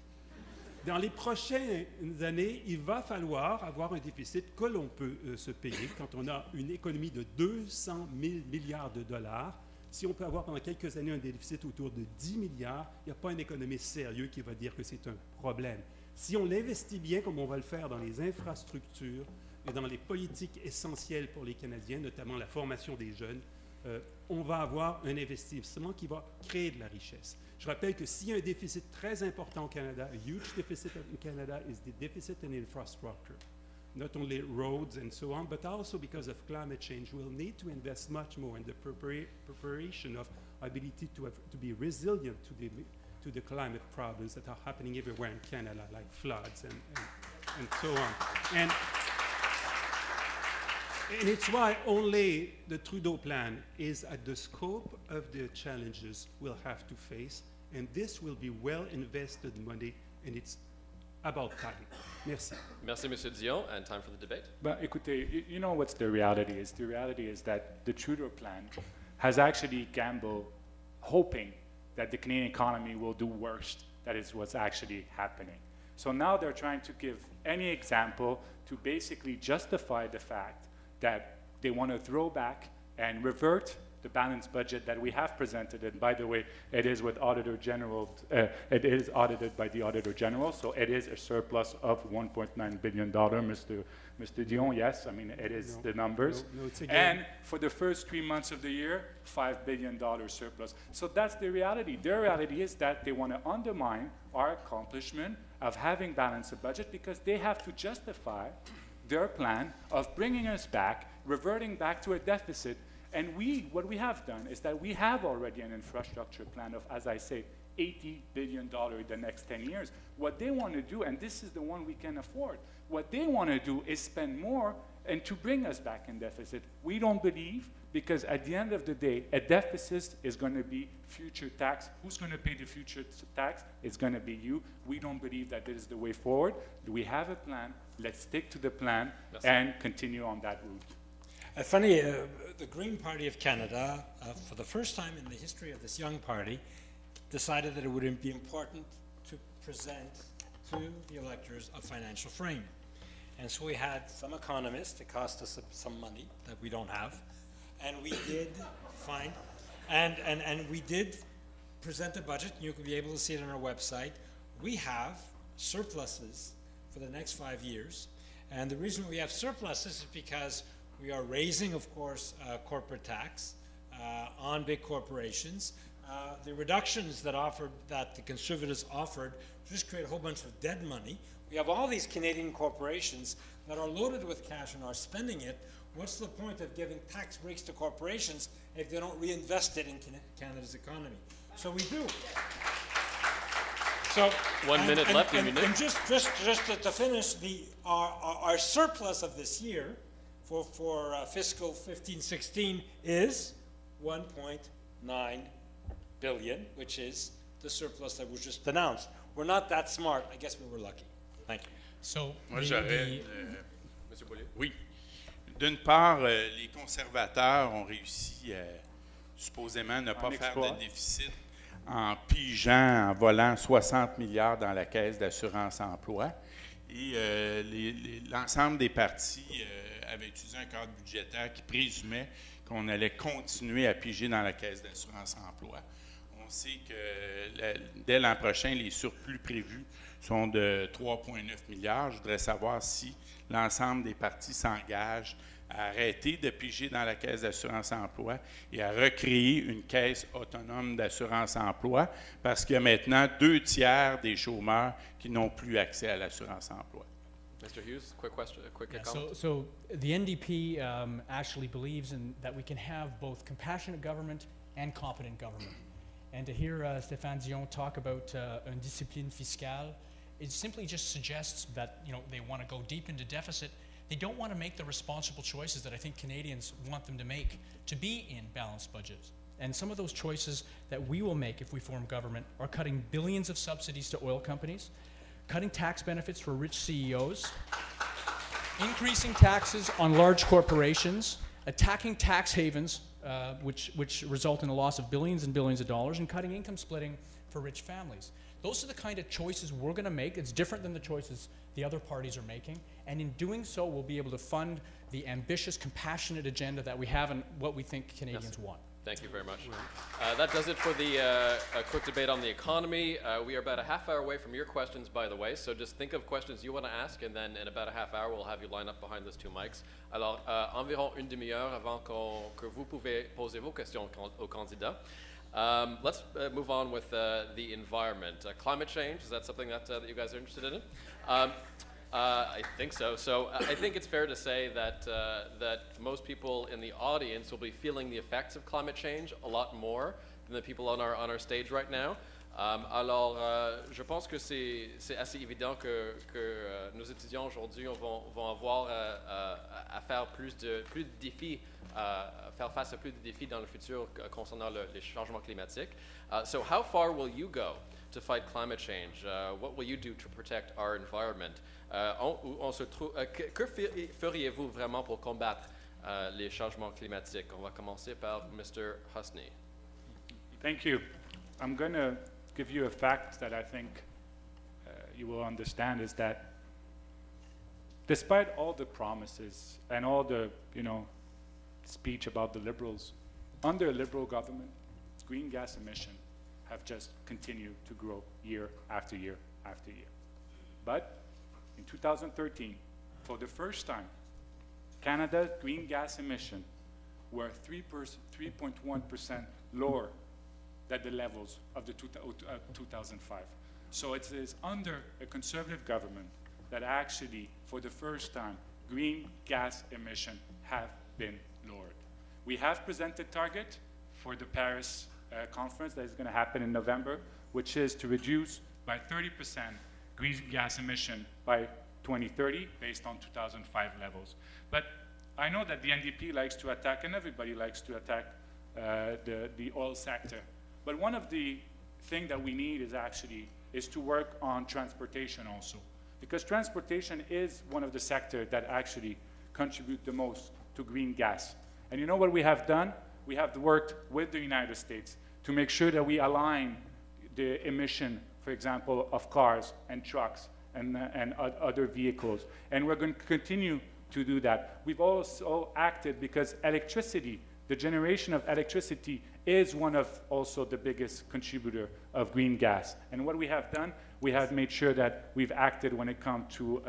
Dans les prochaines années, il va falloir avoir un déficit que l'on peut se payer quand on a une économie de 200 000 milliards de dollars. si on peut avoir pendant quelques années un déficit autour de 10 milliards, il n'y a pas un économiste sérieux qui va dire que c'est un problème. Si on investit bien, comme on va le faire dans les infrastructures et dans les politiques essentielles pour les Canadiens, notamment la formation des jeunes, on va avoir un investissement qui va créer de la richesse. Je rappelle que s'il y a un déficit très important au Canada, a huge deficit in Canada is the deficit in infrastructure. Not only roads and so on, but also because of climate change, we'll need to invest much more in the preparation of our ability to be resilient to the climate problems that are happening everywhere in Canada, like floods and so on. And it's why only the Trudeau plan is at the scope of the challenges we'll have to face, and this will be well invested money, and it's about time. Merci. Merci, Monsieur Dion, and time for the debate. But écoutez, you know what's the reality is? The reality is that the Trudeau plan has actually gambled, hoping that the Canadian economy will do worse. That is what's actually happening. So now they're trying to give any example to basically justify the fact that they want to throw back and revert the balanced budget that we have presented. And by the way, it is with Auditor General, it is audited by the Auditor General, so it is a surplus of $1.9 billion, Mr. Dion, yes, I mean, it is the numbers. No, it's and for the first 3 months of the year, $5 billion surplus. So that's the reality. Their reality is that they want to undermine our accomplishment of having balanced a budget because they have to justify their plan of bringing us back, reverting back to a deficit. And what we have done is that we have already an infrastructure plan of, as I say, $80 billion in the next 10 years. What they want to do, and this is the one we can afford, what they want to do is spend more and to bring us back in deficit. We don't believe, because at the end of the day, a deficit is going to be future tax. Who's going to pay the future tax? It's going to be you. We don't believe that this is the way forward. We have a plan. Let's stick to the plan and continue on that route. Funny, the Green Party of Canada, for the first time in the history of this young party, decided that it would be important to present to the electors a financial frame. And so we had some economists, it cost us some money that we don't have, and we did find, and we did present a budget, and you could be able to see it on our website. We have surpluses for the next 5 years, and the reason we have surpluses is because we are raising, of course, corporate tax on big corporations. The reductions that the Conservatives offered just create a whole bunch of dead money. We have all these Canadian corporations that are loaded with cash and are spending it. What's the point of giving tax breaks to corporations if they don't reinvest it in Canada's economy? So we do. So 1 minute left. And just to finish, our surplus of this year for fiscal 15-16 is 1.9 billion, which is the surplus that was just announced. We're not that smart. I guess we were lucky. Thank you. So Moi, j'aurais... Monsieur Beaulieu. Oui. D'une part, les conservateurs ont réussi à, supposément, ne pas faire de déficit en pigeant, en volant 60 milliards dans la caisse d'assurance-emploi. Et l'ensemble des partis avaient utilisé un cadre budgétaire qui présumait qu'on allait continuer à piger dans la caisse d'assurance-emploi. On sait que dès l'an prochain, les surplus prévus sont de 3,9 milliards. Je voudrais savoir si l'ensemble des partis s'engagent à arrêter de piger dans la caisse d'assurance-emploi et à recréer une caisse autonome d'assurance-emploi parce qu'il y a maintenant 2/3 des chômeurs qui n'ont plus accès à l'assurance-emploi. Mr. Hughes, quick question, quick Yeah, comment. so the NDP actually believes that we can have both compassionate government and competent government. And to hear Stéphane Dion talk about une discipline fiscale, it simply just suggests that they want to go deep into deficit. They don't want to make the responsible choices that I think Canadians want them to make to be in balanced budgets. And some of those choices that we will make if we form government are cutting billions of subsidies to oil companies, cutting tax benefits for rich CEOs, increasing taxes on large corporations, attacking tax havens, which result in the loss of billions and billions of dollars, and cutting income splitting for rich families. Those are the kind of choices we're going to make. It's different than the choices the other parties are making. And in doing so, we'll be able to fund the ambitious, compassionate agenda that we have and what we think Canadians want. Thank you very much. That does it for the a quick debate on the economy. We are about a half hour away from your questions, by the way, so just think of questions you want to ask, and then in about a half hour, we'll have you line up behind those two mics. Alors, environ une demi-heure avant que vous pouvez poser vos questions aux candidats. Let's move on with the environment. Climate change, is that something that you guys are interested in? I think so. So I think it's fair to say that that most people in the audience will be feeling the effects of climate change a lot more than the people on our stage right now. Alors, je pense que c'est assez évident que nos étudiants aujourd'hui vont avoir à faire plus de défis, faire face à plus de défis dans le futur concernant les changements climatiques. So how far will you go to fight climate change? What will you do to protect our environment? Que feriez-vous vraiment pour combattre les changements climatiques? On va commencer par Mr. Husney. Thank you. I'm going to give you a fact that I think you will understand, is that despite all the promises and all the, speech about the liberals, under a liberal government, green gas emissions have just continued to grow year after year after year. But in 2013, for the first time, Canada's green gas emissions were 3.1% lower than the levels of the 2005. So it is under a conservative government that actually, for the first time, green gas emissions have been lowered. We have presented target for the Paris conference that is going to happen in November, which is to reduce by 30% green gas emission by 2030 based on 2005 levels. But I know that the NDP likes to attack, and everybody likes to attack the oil sector. But one of the things that we need is to work on transportation also, because transportation is one of the sectors that actually contribute the most to green gas. And you know what we have done? We have worked with the United States to make sure that we align the emission, for example, of cars and trucks and other vehicles. And we're going to continue to do that. We've also acted because electricity, the generation of electricity, is one of also the biggest contributor of green gas. And what we have done, we have made sure that we've acted when it comes to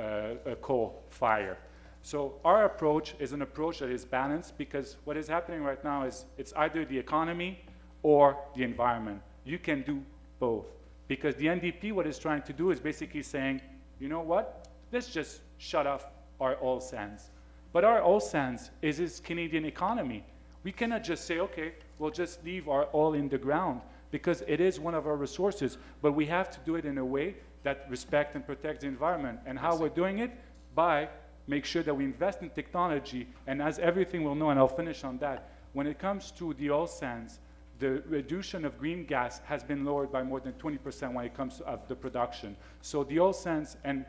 a coal fire. So our approach is an approach that is balanced, because what is happening right now is it's either the economy or the environment. You can do both. Because the NDP, what it's trying to do is basically saying, you know what, let's just shut off our oil sands. But our oil sands is this Canadian economy. We cannot just say, okay, we'll just leave our oil in the ground, because it is one of our resources, but we have to do it in a way that respects and protects the environment. And how we're doing it? By make sure that we invest in technology, and as everything will know, and I'll finish on that, when it comes to the oil sands, the reduction of green gas has been lowered by more than 20% when it comes to the production. So the oil sands and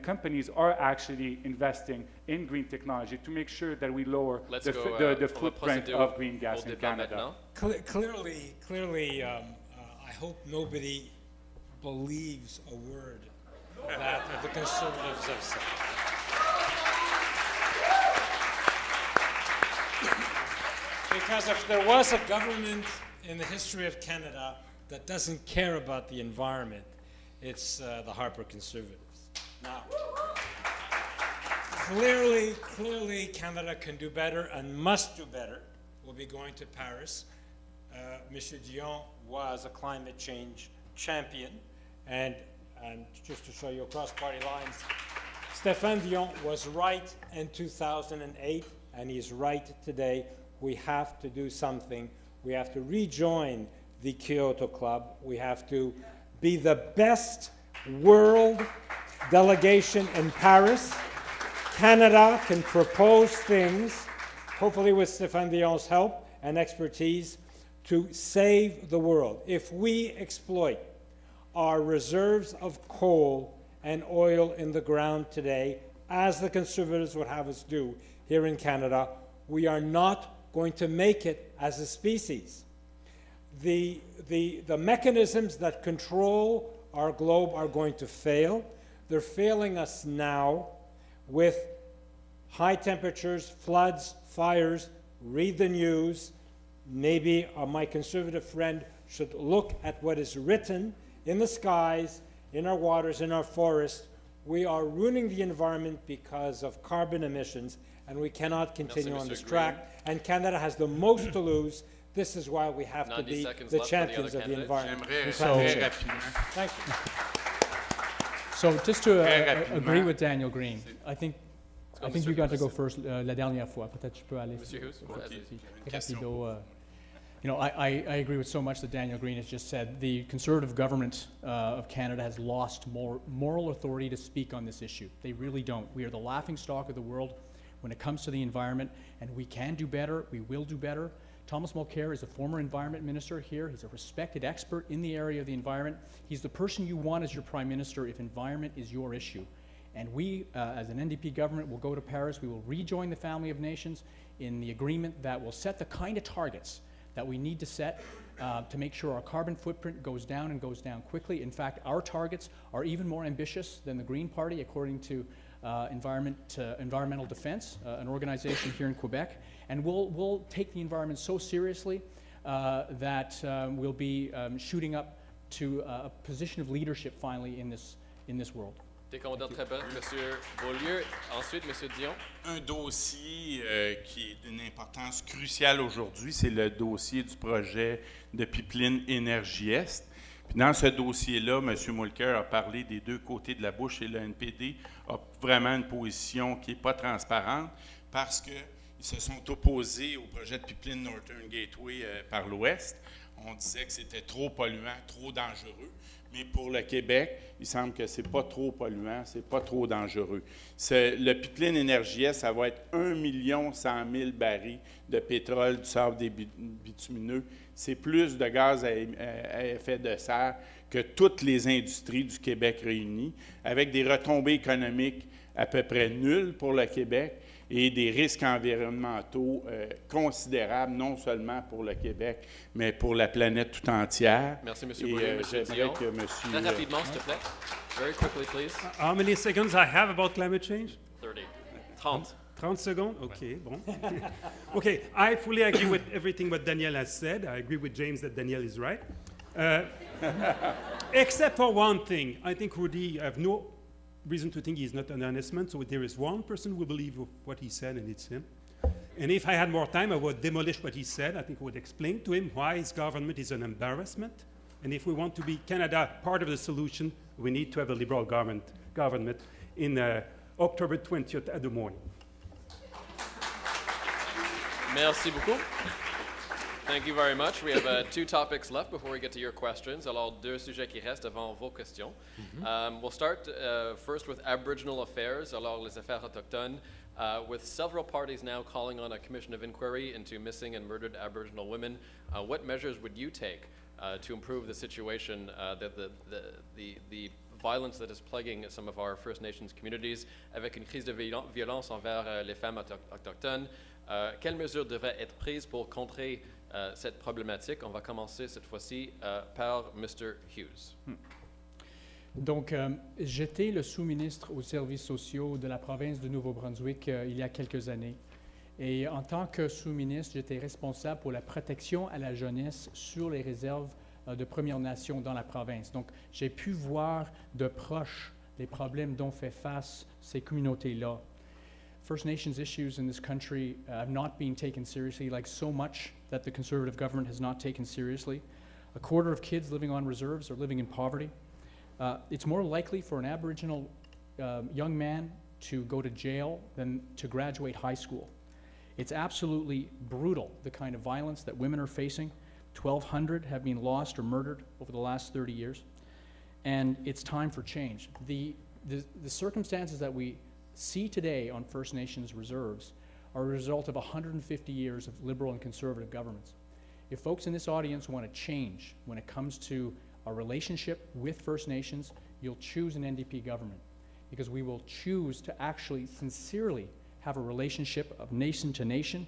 companies are actually investing in green technology to make sure that we lower the footprint of green gas in Canada. Clearly, I hope nobody believes a word that the Conservatives have said. Because if there was a government in the history of Canada that doesn't care about the environment, it's the Harper Conservatives. Now, clearly Canada can do better and must do better. We'll be going to Paris. Monsieur Dion was a climate change champion, and just to show you across party lines, Stéphane Dion was right in 2008, and he's right today. We have to do something. We have to rejoin the Kyoto Club. We have to be the best world delegation in Paris. Canada can propose things, hopefully with Stéphane Dion's help and expertise, to save the world. If we exploit our reserves of coal and oil in the ground today, as the Conservatives would have us do here in Canada, we are not going to make it as a species. The mechanisms that control our globe are going to fail. They're failing us now with high temperatures, floods, fires. Read the news. maybe my conservative friend should look at what is written in the skies, in our waters, in our forests. We are ruining the environment because of carbon emissions, and we cannot continue on Mr. this Green. track. And Canada has the most to lose. This is why we have to 90 be seconds the left for the champions other of the candidates. environment. J'aimerais So- très rapidement. Thank you. So just to Très rapidement. agree with Daniel Green, I think Monsieur you got to go Hughes. first la dernière fois. Peut-être je peux aller. Monsieur Hughes, Allez-y. Une question. Rapido, you know, I agree with so much that Daniel Green has just said. The Conservative government of Canada has lost moral authority to speak on this issue. They really don't. We are the laughingstock of the world when it comes to the environment, and we can do better. We will do better. Thomas Mulcair is a former environment minister here. He's a respected expert in the area of the environment. He's the person you want as your prime minister if environment is your issue. And we, as an NDP government, will go to Paris. We will rejoin the family of nations in the agreement that will set the kind of targets that we need to set to make sure our carbon footprint goes down and goes down quickly. In fact, our targets are even more ambitious than the Green Party, according to Environmental Defense, an organization here in Quebec. And we'll take the environment so seriously that we'll be shooting up to a position of leadership finally in this world. Des commentaires très brefs, Monsieur Beaulieu. Ensuite, Monsieur Dion. Un dossier qui est d'une importance cruciale aujourd'hui, c'est le dossier du projet de pipeline Énergie-Est. Puis dans ce dossier-là, M. Mulcair a parlé des deux côtés de la bouche et le NPD a vraiment une position qui n'est pas transparente parce qu'ils se sont opposés au projet de pipeline Northern Gateway par l'Ouest. On disait que c'était trop polluant, trop dangereux. Mais pour le Québec, il semble que c'est pas trop polluant, c'est pas trop dangereux. Le pipeline Énergie, ça va être 1 100 000 barils de pétrole, du sable des bitumineux. C'est plus de gaz à effet de serre que toutes les industries du Québec réunies, avec des retombées économiques à peu près nulles pour le Québec et des risques environnementaux considérables, non seulement pour le Québec, mais pour la planète tout entière. Merci, M. Beaulieu. M. Dion. Que monsieur, Très rapidement, s'il te plaît. Very quickly, please. How many seconds I have about climate change? 30. 30. 30 seconds? Okay, bon. Okay, I fully agree with everything what Daniel has said. I agree with James that Daniel is right. Except for one thing. I think Rudy, I have no reason to think he's not an honest man, so there is one person who will believe what he said, and it's him. And if I had more time, I would demolish what he said. I think I would explain to him why his government is an embarrassment. And if we want to be Canada part of the solution, we need to have a Liberal government in October 20th at Des Moines. Merci beaucoup. Thank you very much. We have 2 topics left before we get to your questions. Alors, 2 sujets qui restent avant vos questions. We'll start first with Aboriginal affairs, alors les affaires autochtones, with several parties now calling on a commission of inquiry into missing and murdered Aboriginal women. What measures would you take to improve the situation, the violence that is plaguing some of our First Nations communities, avec une crise de violence envers les femmes autochtones? Quelles mesures devraient être prises pour contrer cette problématique? On va commencer cette fois-ci par Mr. Hughes. Donc, j'étais le sous-ministre aux services sociaux de la province de Nouveau-Brunswick il y a quelques années. Et en tant que sous-ministre, j'étais responsable pour la protection à la jeunesse sur les réserves de Premières Nations dans la province. Donc, j'ai pu voir de proche les problèmes dont fait face ces communautés-là. First Nations issues in this country have not been taken seriously, like so much that the Conservative government has not taken seriously. A quarter of kids living on reserves are living in poverty. It's more likely for an Aboriginal young man to go to jail than to graduate high school. It's absolutely brutal, the kind of violence that women are facing. 1,200 have been lost or murdered over the last 30 years. And it's time for change. The circumstances that we see today on First Nations reserves are a result of 150 years of Liberal and Conservative governments. If folks in this audience want to change when it comes to our relationship with First Nations, you'll choose an NDP government, because we will choose to actually sincerely have a relationship of nation to nation.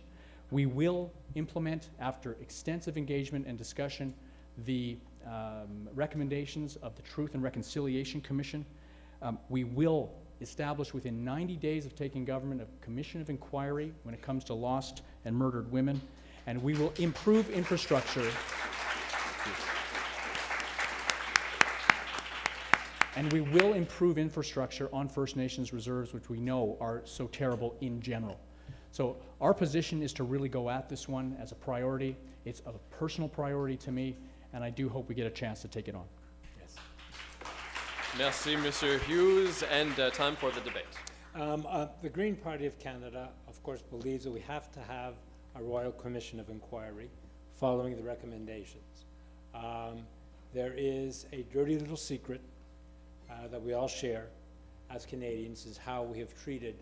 We will implement, after extensive engagement and discussion, the recommendations of the Truth and Reconciliation Commission. We will establish within 90 days of taking government a commission of inquiry when it comes to lost and murdered women. and we will improve infrastructure. And we will improve infrastructure on First Nations reserves, which we know are so terrible in general. So our position is to really go at this one as a priority. It's a personal priority to me, and I do hope we get a chance to take it on. Yes. Merci, Monsieur Hughes, and time for the debate. The Green Party of Canada, of course, believes that we have to have a Royal Commission of Inquiry following the recommendations. There is a dirty little secret that we all share as Canadians, is how we have treated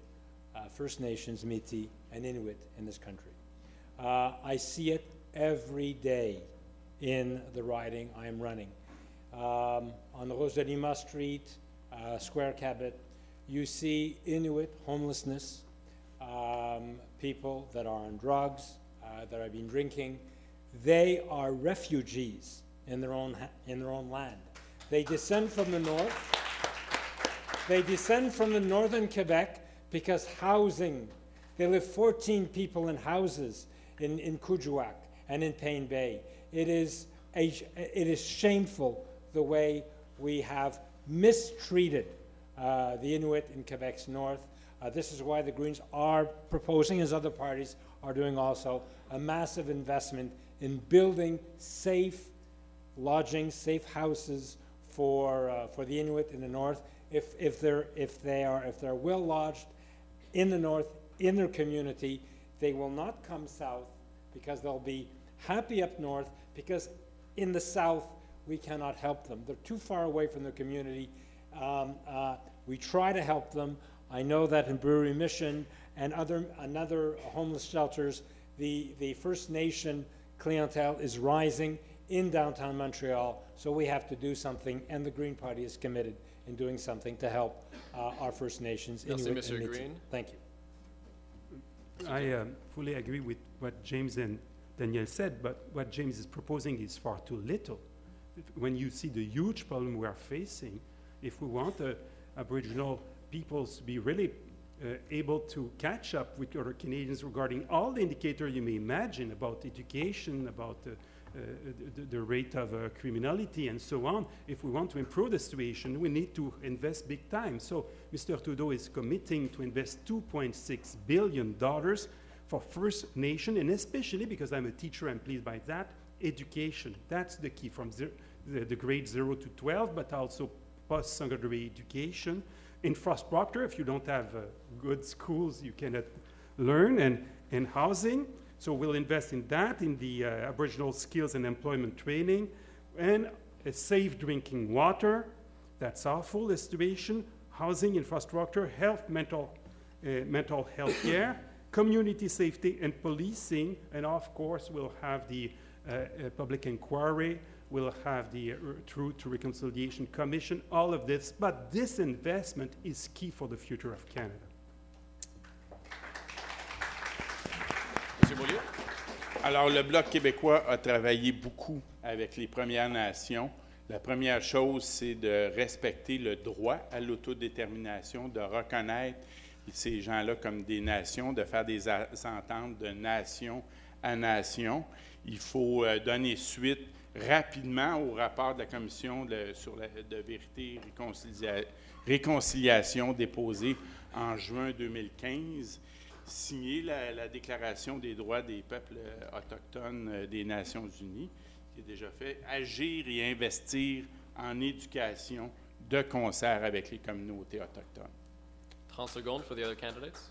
First Nations, Métis, and Inuit in this country. I see it every day in the riding I am running. On the Rose de Lima Street, Square Cabot, you see Inuit homelessness, people that are on drugs, that have been drinking. They are refugees in their own land. They descend from the north. They descend from the northern Quebec because housing. They live 14 people in houses in Kuujjuaq and in Payne Bay. It is shameful the way we have mistreated the Inuit in Quebec's north. This is why the Greens are proposing, as other parties are doing also, a massive investment in building safe lodging, safe houses for the Inuit in the north. If they're well lodged in the north, in their community, they will not come south because they'll be happy up north, because in the south we cannot help them. They're too far away from their community. We try to help them. I know that in Brewery Mission and other homeless shelters, the First Nation clientele is rising in downtown Montreal, so we have to do something, and the Green Party is committed in doing something to help our First Nations. Merci, Inuit Monsieur and Métis. Green. Thank you. I fully agree with what James and Daniel said, but what James is proposing is far too little. When you see the huge problem we are facing, if we want Aboriginal peoples to be really able to catch up with other Canadians regarding all the indicators you may imagine about education, about the rate of criminality and so on, if we want to improve the situation, we need to invest big time. So Mr. Trudeau is committing to invest $2.6 billion for First Nation, and especially because I'm a teacher, I'm pleased by that, education. That's the key, from the grade 0 to 12, but also post-secondary education. Infrastructure, if you don't have good schools, you cannot learn, and housing. So we'll invest in that, in the Aboriginal skills and employment training, and a safe drinking water. That's awful, the situation. Housing, infrastructure, health, mental health care, community safety and policing, and of course we'll have the public inquiry, we'll have the Truth to Reconciliation Commission, all of this. But this investment is key for the future of Canada. Monsieur Beaulieu. Alors, le Bloc québécois a travaillé beaucoup avec les Premières Nations. La première chose, c'est de respecter le droit à l'autodétermination, de reconnaître ces gens-là comme des nations, de faire des ententes de nation à nation. Il faut donner suite rapidement au rapport de la Commission sur de vérité et réconciliation déposé en juin 2015, signer la Déclaration des droits des peuples autochtones des Nations unies, qui est déjà fait, agir et investir en éducation de concert avec les communautés autochtones. 30 secondes for the other candidates.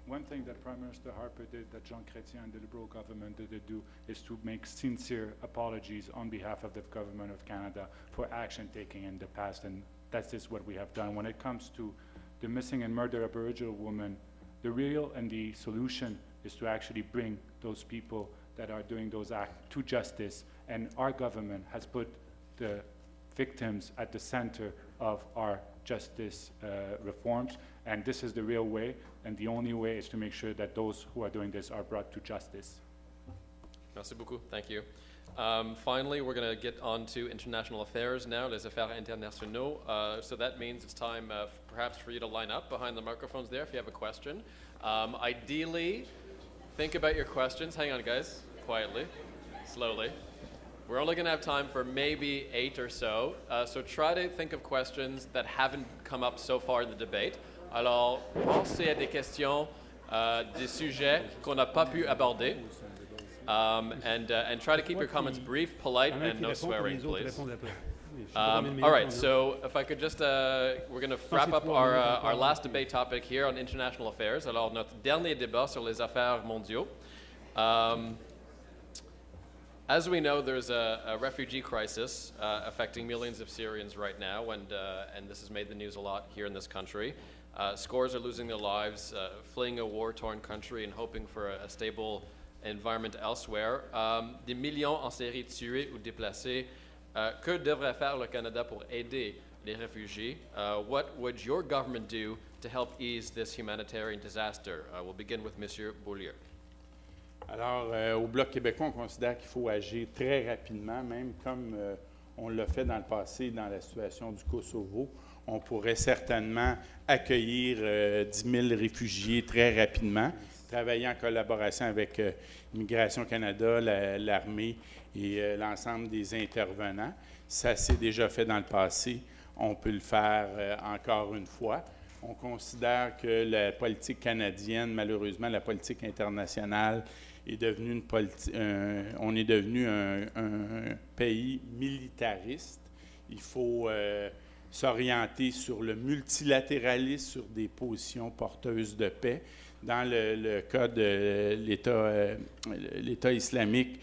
One thing that Prime Minister Harper did, that Jean Chrétien and the Liberal government did do, is to make sincere apologies on behalf of the government of Canada for action taken in the past, and that's just what we have done. When it comes to the missing and murdered Aboriginal women, the real and the solution is to actually bring those people that are doing those acts to justice, and our government has put the victims at the center of our justice reforms, and this is the real way, and the only way is to make sure that those who are doing this are brought to justice. Merci beaucoup. Thank you. Finally, we're going to get on to international affairs now, les affaires internationaux. So that means it's time perhaps for you to line up behind the microphones there if you have a question. Ideally, think about your questions. Hang on, guys. Quietly, slowly. We're only going to have time for maybe 8 or so. So try to think of questions that haven't come up so far in the debate. Alors, pensez à des questions, des sujets qu'on n'a pas pu aborder. And try to keep your comments brief, polite, and no swearing, please. All right, so if I could just, we're going to wrap up our last debate topic here on international affairs. Alors, notre dernier débat sur les affaires mondiaux. As we know, there's a refugee crisis affecting millions of Syrians right now, and this has made the news a lot here in this country. Scores are losing their lives, fleeing a war-torn country and hoping for a stable environment elsewhere. Des millions en série tués ou déplacés. Que devrait faire le Canada pour aider les réfugiés? What would your government do to help ease this humanitarian disaster? We'll begin with Monsieur Beaulieu. Alors, au Bloc québécois, on considère qu'il faut agir très rapidement, même comme on l'a fait dans le passé dans la situation du Kosovo. On pourrait certainement accueillir 10 000 réfugiés très rapidement, travailler en collaboration avec Immigration Canada, l'armée et l'ensemble des intervenants. Ça s'est déjà fait dans le passé. On peut le faire encore une fois. On considère que la politique canadienne, malheureusement, la politique internationale, est devenue on est devenu un pays militariste. Il faut s'orienter sur le multilatéralisme, sur des positions porteuses de paix. Dans le cas de l'État islamique,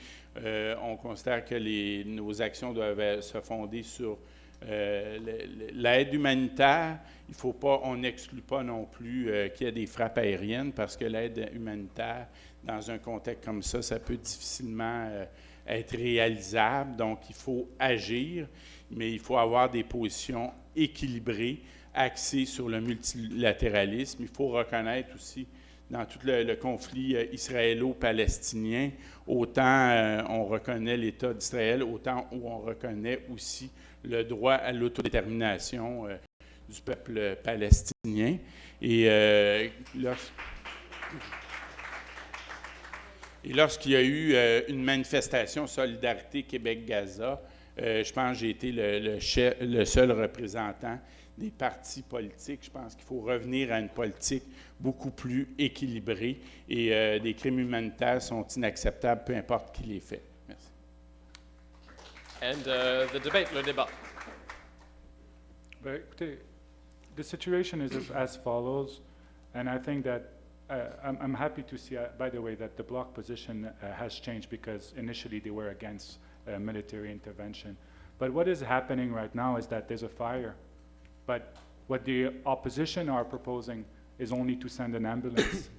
on considère que nos actions doivent se fonder sur l'aide humanitaire. On n'exclut pas non plus qu'il y ait des frappes aériennes parce que l'aide humanitaire, dans un contexte comme ça peut difficilement être réalisable. Donc, il faut agir, mais il faut avoir des positions équilibrées, axées sur le multilatéralisme. Il faut reconnaître aussi, dans tout le conflit israélo-palestinien, autant on reconnaît l'État d'Israël, autant où on reconnaît aussi le droit à l'autodétermination du peuple palestinien. Et lorsqu'il y a eu une manifestation Solidarité Québec-Gaza, je pense que j'ai été le seul représentant des partis politiques. Je pense qu'il faut revenir à une politique beaucoup plus équilibrée et des crimes humanitaires sont inacceptables, peu importe qui les fait. Merci. And the debate, le débat. Ben, écoutez, the situation is as follows, and I think that I'm happy to see, by the way, that the Bloc position has changed because initially they were against military intervention. But what is happening right now is that there's a fire. But what the opposition are proposing is only to send an ambulance.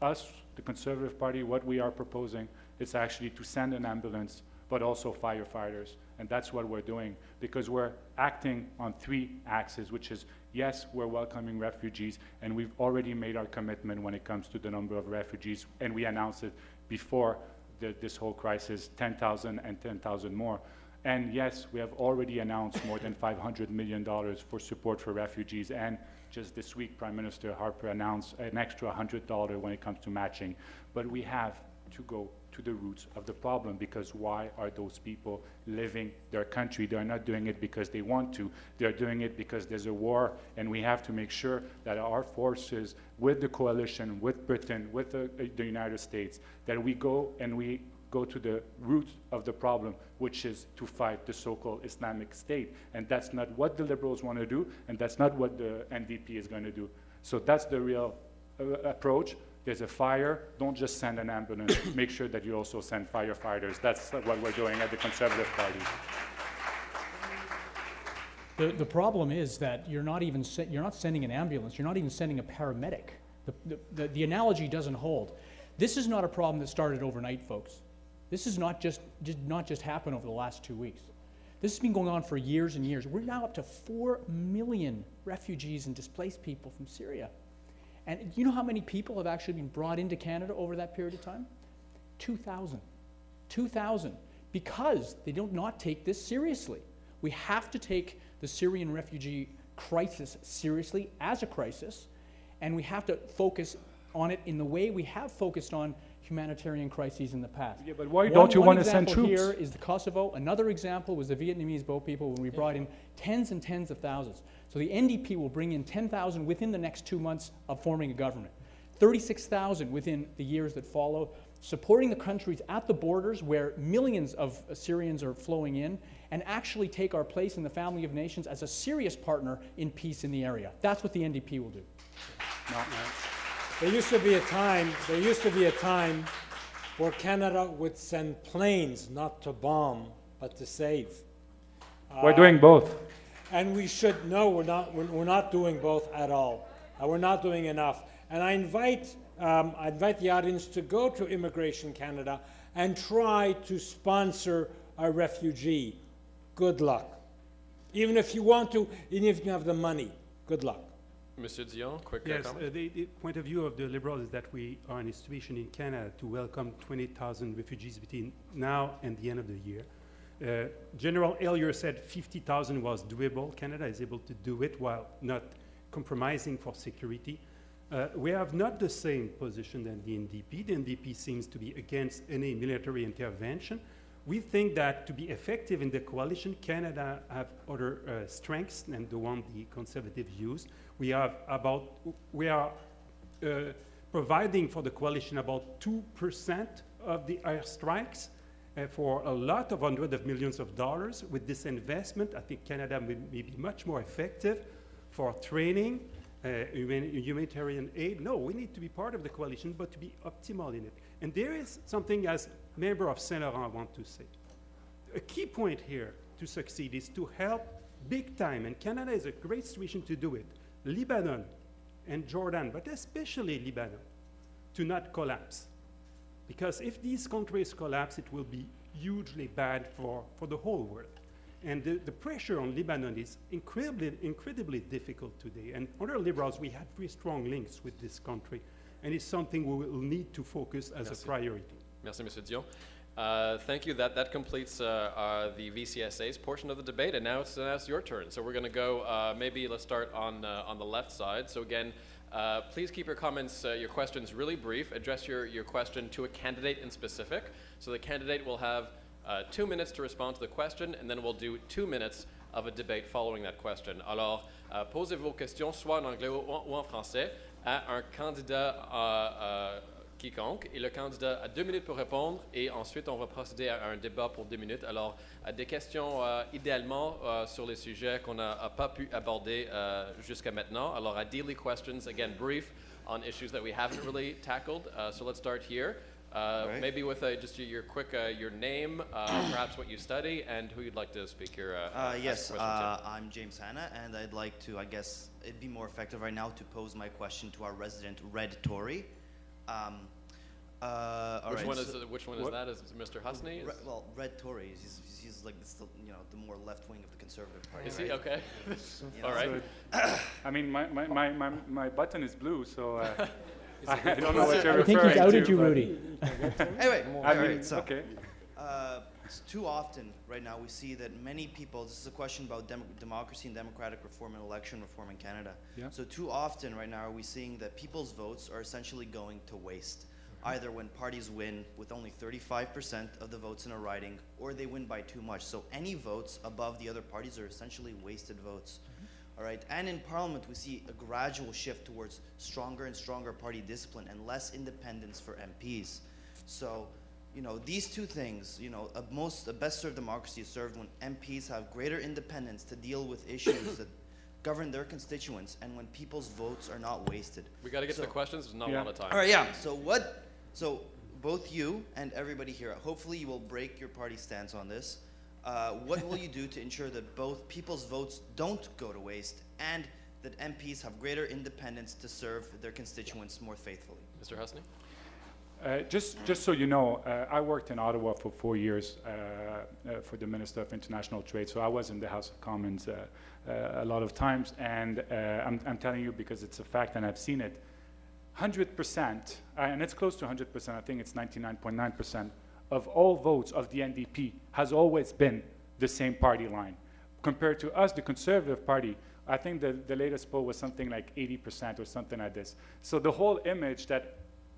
Us, the Conservative Party, what we are proposing is actually to send an ambulance, but also firefighters. And that's what we're doing, because we're acting on 3 axes, which is, yes, we're welcoming refugees, and we've already made our commitment when it comes to the number of refugees, and we announced it before this whole crisis, 10,000 and 10,000 more. And yes, we have already announced more than $500 million for support for refugees, and just this week, Prime Minister Harper announced an extra $100 when it comes to matching. But we have to go to the roots of the problem, because why are those people leaving their country? They're not doing it because they want to. They're doing it because there's a war, and we have to make sure that our forces, with the coalition, with Britain, with the United States, that we go to the root of the problem, which is to fight the so-called Islamic State. And that's not what the Liberals want to do, and that's not what the NDP is going to do. So that's the real approach. There's a fire, don't just send an ambulance. Make sure that you also send firefighters. That's what we're doing at the Conservative Party. The problem is that you're not sending an ambulance. You're not even sending a paramedic. The analogy doesn't hold. This is not a problem that started overnight, folks. This did not just happen over the last 2 weeks. This has been going on for years and years. We're now up to 4 million refugees and displaced people from Syria. And you know how many people have actually been brought into Canada over that period of time? 2,000. 2,000. Because they do not take this seriously. We have to take the Syrian refugee crisis seriously as a crisis, and we have to focus on it in the way we have focused on humanitarian crises in the past. Yeah, but why don't you want to send One troops? example here is the Kosovo. Another example was the Vietnamese Boat people when we brought in tens and tens of thousands. So the NDP will bring in 10,000 within the next 2 months of forming a government, 36,000 within the years that follow, supporting the countries at the borders where millions of Syrians are flowing in, and actually take our place in the family of nations as a serious partner in peace in the area. That's what the NDP will do. There used to be a time where Canada would send planes not to bomb, but to save. We're doing both. And we should know we're not doing both at all. We're not doing enough. And I invite the audience to go to Immigration Canada and try to sponsor a refugee. Good luck. Even if you want to, even if you have the money, good luck. Monsieur Dion, quick Yes, comment. the point of view of the Liberals is that we are in a situation in Canada to welcome 20,000 refugees between now and the end of the year. General Ellier said 50,000 was doable. Canada is able to do it while not compromising for security. We have not the same position than the NDP. The NDP seems to be against any military intervention. We think that to be effective in the coalition, Canada have other strengths than the one the Conservatives use. We are providing for the coalition about 2% of the airstrikes for a lot of hundreds of millions of dollars. With this investment, I think Canada may be much more effective for training, humanitarian aid. No, we need to be part of the coalition, but to be optimal in it. And there is something, as member of Saint Laurent, I want to say. A key point here to succeed is to help big time, and Canada is a great situation to do it, Lebanon and Jordan, but especially Lebanon, to not collapse. Because if these countries collapse, it will be hugely bad for the whole world. And the pressure on Lebanon is incredibly difficult today. And other Liberals, we had very strong links with this country, and it's something we will need to focus as a priority. Merci, Monsieur Dion. Thank you. That completes the VCSA's portion of the debate, and now it's your turn. So we're going to go. Maybe let's start on the left side. So again, please keep your comments, your questions really brief. Address your question to a candidate in specific. So the candidate will have 2 minutes to respond to the question, and then we'll do 2 minutes of a debate following that question. Alors, posez vos questions soit en anglais ou en français à un candidat quiconque, et le candidat a 2 minutes pour répondre, et ensuite on va procéder à un débat pour 2 minutes. Alors, des questions idéalement sur les sujets qu'on n'a pas pu aborder jusqu'à maintenant. Alors, ideally questions, again, brief, on issues that we haven't really tackled. So let's start here. Right. Maybe with just your quick, your name, perhaps what you study, and who you'd like to speak your yes, I'm James Hanna, and I'd like to, I guess, it'd be more effective right now to pose my question to our resident Red Tory. Which one is that? Is it Mr. Husney? Red Tory. He's like the more left wing of the Conservative Party. Is right? he okay? All right. So, I mean, my button is blue, so. I don't know what you're referring to. I think he's outed you, Rudy. Anyway, okay. Too often right now we see that many people, this is a question about democracy and democratic reform and election reform in Canada. Yeah. So too often right now are we seeing that people's votes are essentially going to waste, either when parties win with only 35% of the votes in a riding, or they win by too much. So any votes above the other parties are essentially wasted votes. All right, and in Parliament, we see a gradual shift towards stronger and stronger party discipline and less independence for MPs. So, these two things, a best-served democracy is served when MPs have greater independence to deal with issues that govern their constituents and when people's votes are not wasted. We got to get to the questions. There's not a lot of time. All right, yeah. So both you and everybody here, hopefully you will break your party stance on this. What will you do to ensure that both people's votes don't go to waste and that MPs have greater independence to serve their constituents more faithfully? Mr. Husney? Just so you know, I worked in Ottawa for 4 years for the Minister of International Trade, so I was in the House of Commons a lot of times, and I'm telling you because it's a fact and I've seen it, 100%, and it's close to 100%, I think it's 99.9%, of all votes of the NDP has always been the same party line. Compared to us, the Conservative Party, I think the latest poll was something like 80% or something like this. So the whole image that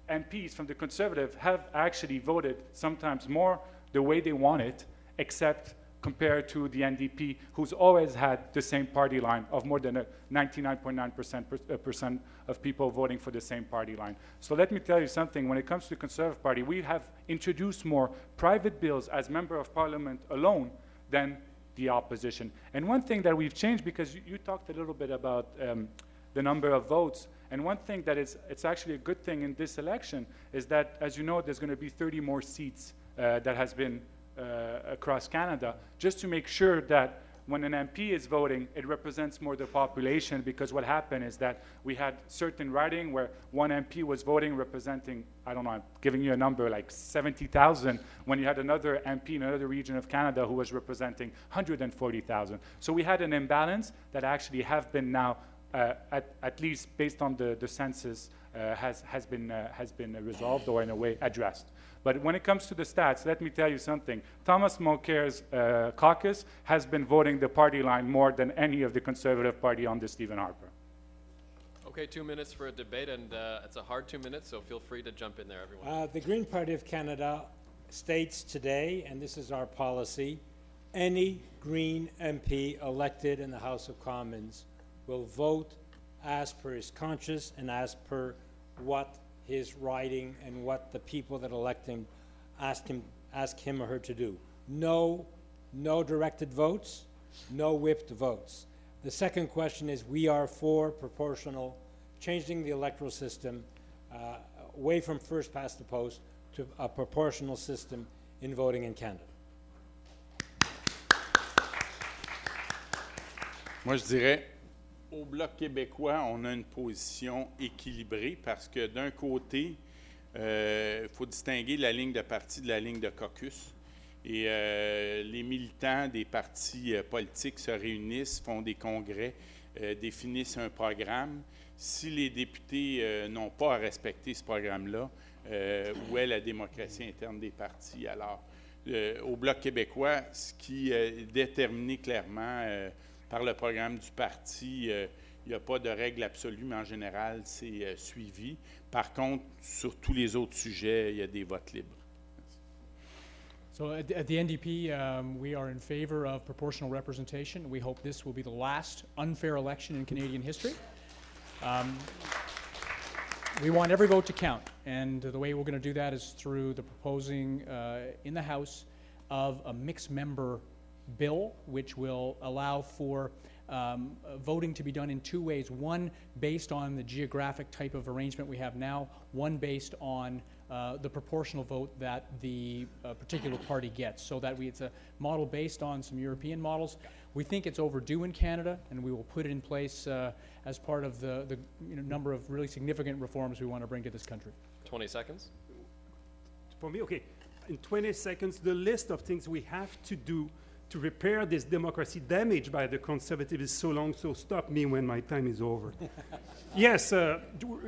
MPs from the Conservative have actually voted sometimes more the way they want it, except compared to the NDP, who's always had the same party line of more than 99.9% of people voting for the same party line. So let me tell you something, when it comes to the Conservative Party, we have introduced more private bills as Member of Parliament alone than the opposition. And one thing that we've changed, because you talked a little bit about the number of votes, and one thing that it's actually a good thing in this election is that, as you know, there's going to be 30 more seats that has been across Canada, just to make sure that when an MP is voting, it represents more the population, because what happened is that we had certain riding where one MP was voting representing, I don't know, I'm giving you a number, like 70,000, when you had another MP in another region of Canada who was representing 140,000. So we had an imbalance that actually have been now, at least based on the census, has been resolved or in a way addressed. But when it comes to the stats, let me tell you something. Thomas Mulcair's caucus has been voting the party line more than any of the Conservative Party under Stephen Harper. Okay, 2 minutes for a debate, and it's a hard 2 minutes, so feel free to jump in there, everyone. The Green Party of Canada states today, and this is our policy, any Green MP elected in the House of Commons will vote as per his conscience and as per what his riding and what the people that elect him ask him or her to do. No directed votes, no whipped votes. The second question is, we are for proportional, changing the electoral system away from first past the post to a proportional system in voting in Canada. Moi, je dirais, au Bloc québécois, on a une position équilibrée parce que d'un côté, il faut distinguer la ligne de parti de la ligne de caucus. Et les militants des partis politiques se réunissent, font des congrès, définissent un programme. Si les députés n'ont pas à respecter ce programme-là, où est la démocratie interne des partis? Alors, au Bloc québécois, ce qui est déterminé clairement par le programme du parti, il n'y a pas de règle absolue, mais en général, c'est suivi. Par contre, sur tous les autres sujets, il y a des votes libres. So at the NDP, we are in favor of proportional representation. We hope this will be the last unfair election in Canadian history. We want every vote to count, and the way we're going to do that is through the proposing in the House of a mixed member bill, which will allow for voting to be done in two ways. One based on the geographic type of arrangement we have now, one based on the proportional vote that the particular party gets, so that it's a model based on some European models. We think it's overdue in Canada, and we will put it in place as part of the number of really significant reforms we want to bring to this country. 20 seconds. For me, okay, in 20 seconds, the list of things we have to do to repair this democracy damaged by the Conservatives is so long, so stop me when my time is over. Yes, the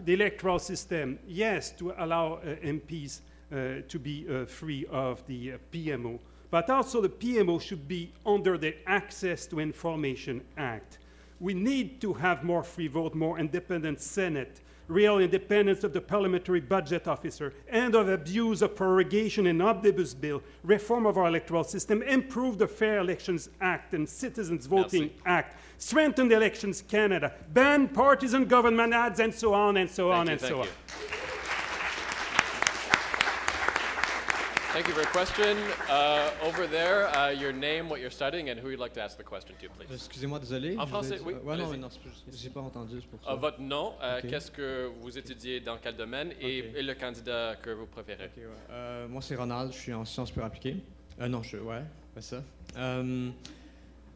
electoral system. Yes, to allow MPs to be free of the PMO. But also the PMO should be under the Access to Information Act. We need to have more free vote, more independent Senate, real independence of the parliamentary budget officer, end of abuse of prorogation and omnibus bill, reform of our electoral system, improve the Fair Elections Act and Citizens Voting Act, strengthen the Elections Canada, ban partisan government ads, and so on and so on and so on. Thank you for your question. Over there, your name, what you're studying, and who you'd like to ask the question to, please. Excusez-moi, désolé. En français, oui. Ouais, non, non, j'ai pas entendu, c'est pour ça. Votre nom, Okay. qu'est-ce que vous étudiez dans quel domaine et le candidat que vous préférez. Okay, ouais. Moi, c'est Ronald, je suis en sciences pure appliquées. Non, ouais, c'est ça.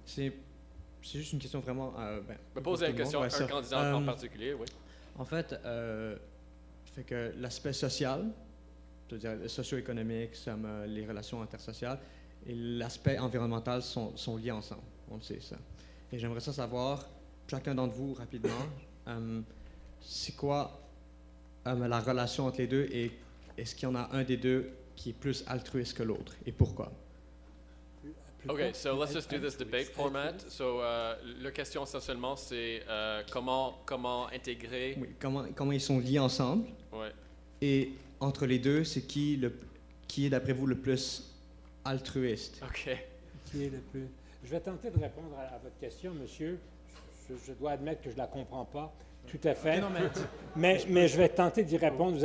C'est juste une question vraiment... Posez une question à un candidat en particulier, oui. En fait, fait que l'aspect social, c'est-à-dire socio-économique, les relations intersociales et l'aspect environnemental sont liés ensemble. On le sait, ça. Et j'aimerais ça savoir, chacun d'entre vous, rapidement, c'est quoi la relation entre les deux et est-ce qu'il y en a un des deux qui est plus altruiste que l'autre et pourquoi? Okay, so let's just do this debate format. So, la question essentiellement, c'est comment intégrer... Oui, comment ils sont liés ensemble. Ouais. Et entre les deux, c'est qui est d'après vous le plus altruiste? OK. Qui est le plus... Je vais tenter de répondre à votre question, monsieur. Je dois admettre que je ne la comprends pas tout à fait. Non, mais je vais tenter d'y répondre.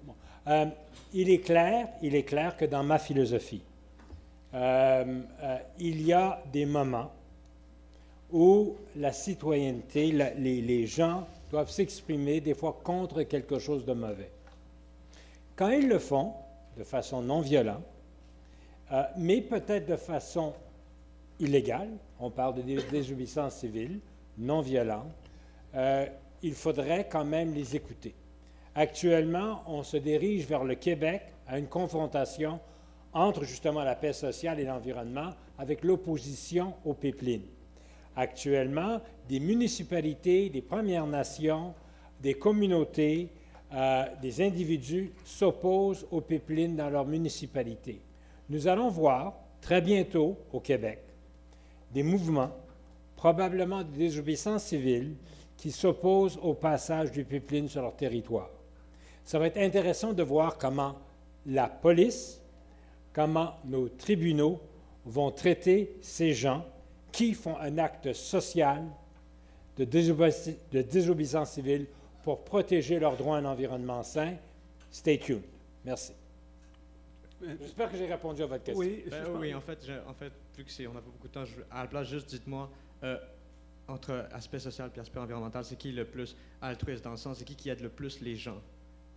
Bon. Il est clair que dans ma philosophie, il y a des moments où la citoyenneté, les gens doivent s'exprimer des fois contre quelque chose de mauvais. Quand ils le font de façon non violente, mais peut-être de façon illégale, on parle de désobéissance civile, non violente, il faudrait quand même les écouter. Actuellement, on se dirige vers le Québec à une confrontation entre justement la paix sociale et l'environnement avec l'opposition aux pipelines. Actuellement, des municipalités, des Premières Nations, des communautés, des individus s'opposent aux pipelines dans leur municipalité. Nous allons voir très bientôt au Québec des mouvements, probablement de désobéissance civile, qui s'opposent au passage du pipeline sur leur territoire. Ça va être intéressant de voir comment la police, comment nos tribunaux vont traiter ces gens qui font un acte social de désobéissance civile pour protéger leur droit à un environnement sain. Stay tuned. Merci. J'espère que j'ai répondu à votre question. Oui, Oui, en fait, vu qu'on n'a pas beaucoup de temps, à la place, juste dites-moi, entre aspect social et aspect environnemental, c'est qui le plus altruiste dans le sens, c'est qui aide le plus les gens?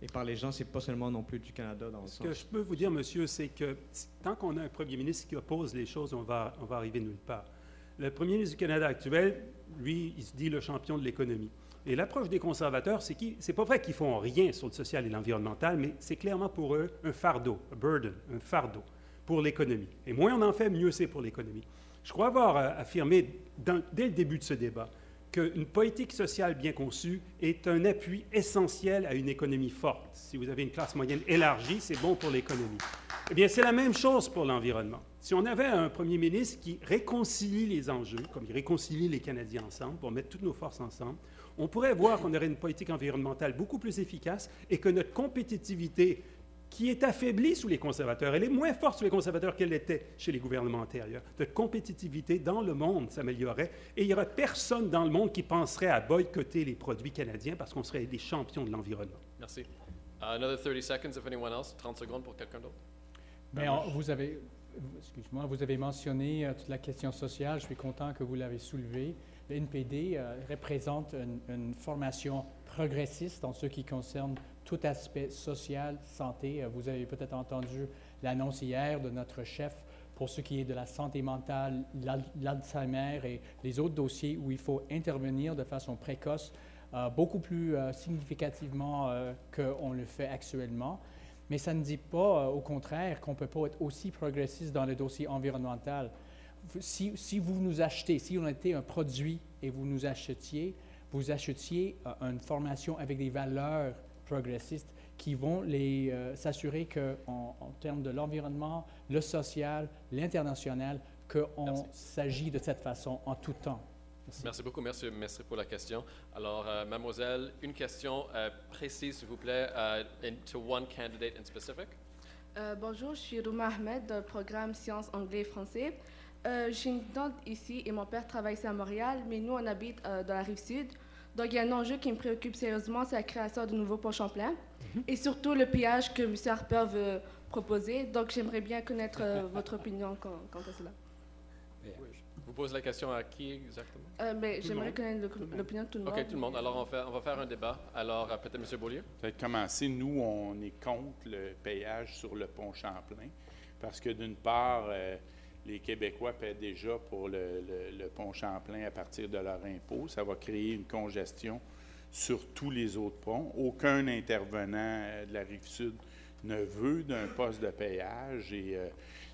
Et par les gens, c'est pas seulement non plus du Canada dans le sens. Ce que je peux vous dire, monsieur, c'est que tant qu'on a un premier ministre qui oppose les choses, on va arriver nulle part. Le premier ministre du Canada actuel, lui, il se dit le champion de l'économie. Et l'approche des conservateurs, c'est pas vrai qu'ils font rien sur le social et l'environnemental, mais c'est clairement pour eux un fardeau, un burden, un fardeau pour l'économie. Et moins on en fait, mieux c'est pour l'économie. Je crois avoir affirmé dès le début de ce débat qu'une politique sociale bien conçue est un appui essentiel à une économie forte. Si vous avez une classe moyenne élargie, c'est bon pour l'économie. Eh bien, c'est la même chose pour l'environnement. Si on avait un premier ministre qui réconcilie les enjeux, comme il réconcilie les Canadiens ensemble, pour mettre toutes nos forces ensemble, on pourrait voir qu'on aurait une politique environnementale beaucoup plus efficace et que notre compétitivité, qui est affaiblie sous les conservateurs, elle est moins forte sous les conservateurs qu'elle l'était chez les gouvernements antérieurs. Notre compétitivité dans le monde s'améliorerait et il n'y aurait personne dans le monde qui penserait à boycotter les produits canadiens parce qu'on serait des champions de l'environnement. Merci. Another 30 seconds if anyone else. 30 secondes pour quelqu'un d'autre. Mais vous avez mentionné toute la question sociale. Je suis content que vous l'avez soulevé. Le NPD représente une formation progressiste en ce qui concerne tout aspect social, santé. Vous avez peut-être entendu l'annonce hier de notre chef pour ce qui est de la santé mentale, l'Alzheimer et les autres dossiers où il faut intervenir de façon précoce, beaucoup plus significativement qu'on le fait actuellement. Mais ça ne dit pas, au contraire, qu'on ne peut pas être aussi progressiste dans le dossier environnemental. Si vous nous achetez, si on était un produit et vous nous achetiez, vous achetiez une formation avec des valeurs progressistes qui vont s'assurer qu'en termes de l'environnement, le social, l'international, qu'on s'agit de cette façon en tout temps. Merci beaucoup. Merci pour la question. Alors, mademoiselle, une question précise, s'il vous plaît, to one candidate in specific. Bonjour, je suis Rouma Ahmed du programme Sciences anglais et français. Je suis une étudiante ici et mon père travaille ici à Montréal, mais nous, on habite dans la Rive-Sud. Donc, il y a un enjeu qui me préoccupe sérieusement, c'est la création de nouveaux ponts Champlain et surtout le péage que M. Harper veut proposer. Donc, j'aimerais bien connaître votre opinion quant à cela. Vous posez la question à qui exactement? J'aimerais connaître l'opinion de tout le monde. OK, tout le monde. Alors, on va faire un débat. Alors, peut-être M. Beaulieu? Peut-être commencer. Nous, on est contre le péage sur le pont Champlain parce que, d'une part, les Québécois paient déjà pour le pont Champlain à partir de leur impôt. Ça va créer une congestion sur tous les autres ponts. Aucun intervenant de la Rive-Sud ne veut d'un poste de péage. Et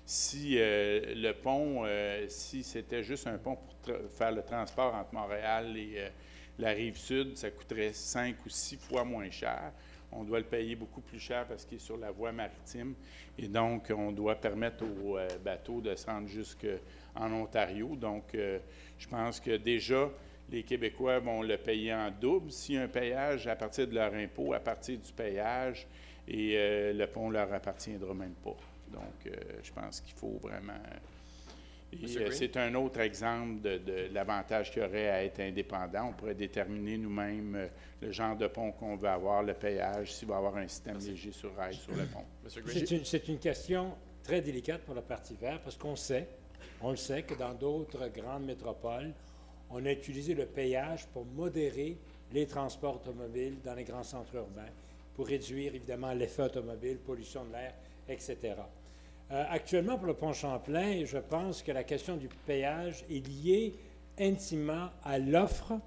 si le pont, si c'était juste un pont pour faire le transport entre Montréal et la Rive-Sud, ça coûterait 5 ou 6 fois moins cher. On doit le payer beaucoup plus cher parce qu'il est sur la voie maritime. Et donc, on doit permettre aux bateaux de se rendre jusqu'en Ontario. Donc, je pense que déjà, les Québécois vont le payer en double. S'il y a un payage à partir de leur impôt, à partir du payage, et le pont ne leur appartiendra même pas. Donc, je pense qu'il faut vraiment... Et c'est un autre exemple de l'avantage qu'il y aurait à être indépendant. On pourrait déterminer nous-mêmes le genre de pont qu'on veut avoir, le payage, s'il va y avoir un système léger sur rail sur le pont. C'est une question très délicate pour le Parti vert parce qu'on le sait que dans d'autres grandes métropoles, on a utilisé le péage pour modérer les transports automobiles dans les grands centres urbains, pour réduire évidemment l'effet automobile, pollution de l'air, etc. Actuellement, pour le pont Champlain, je pense que la question du péage est liée intimement à l'offre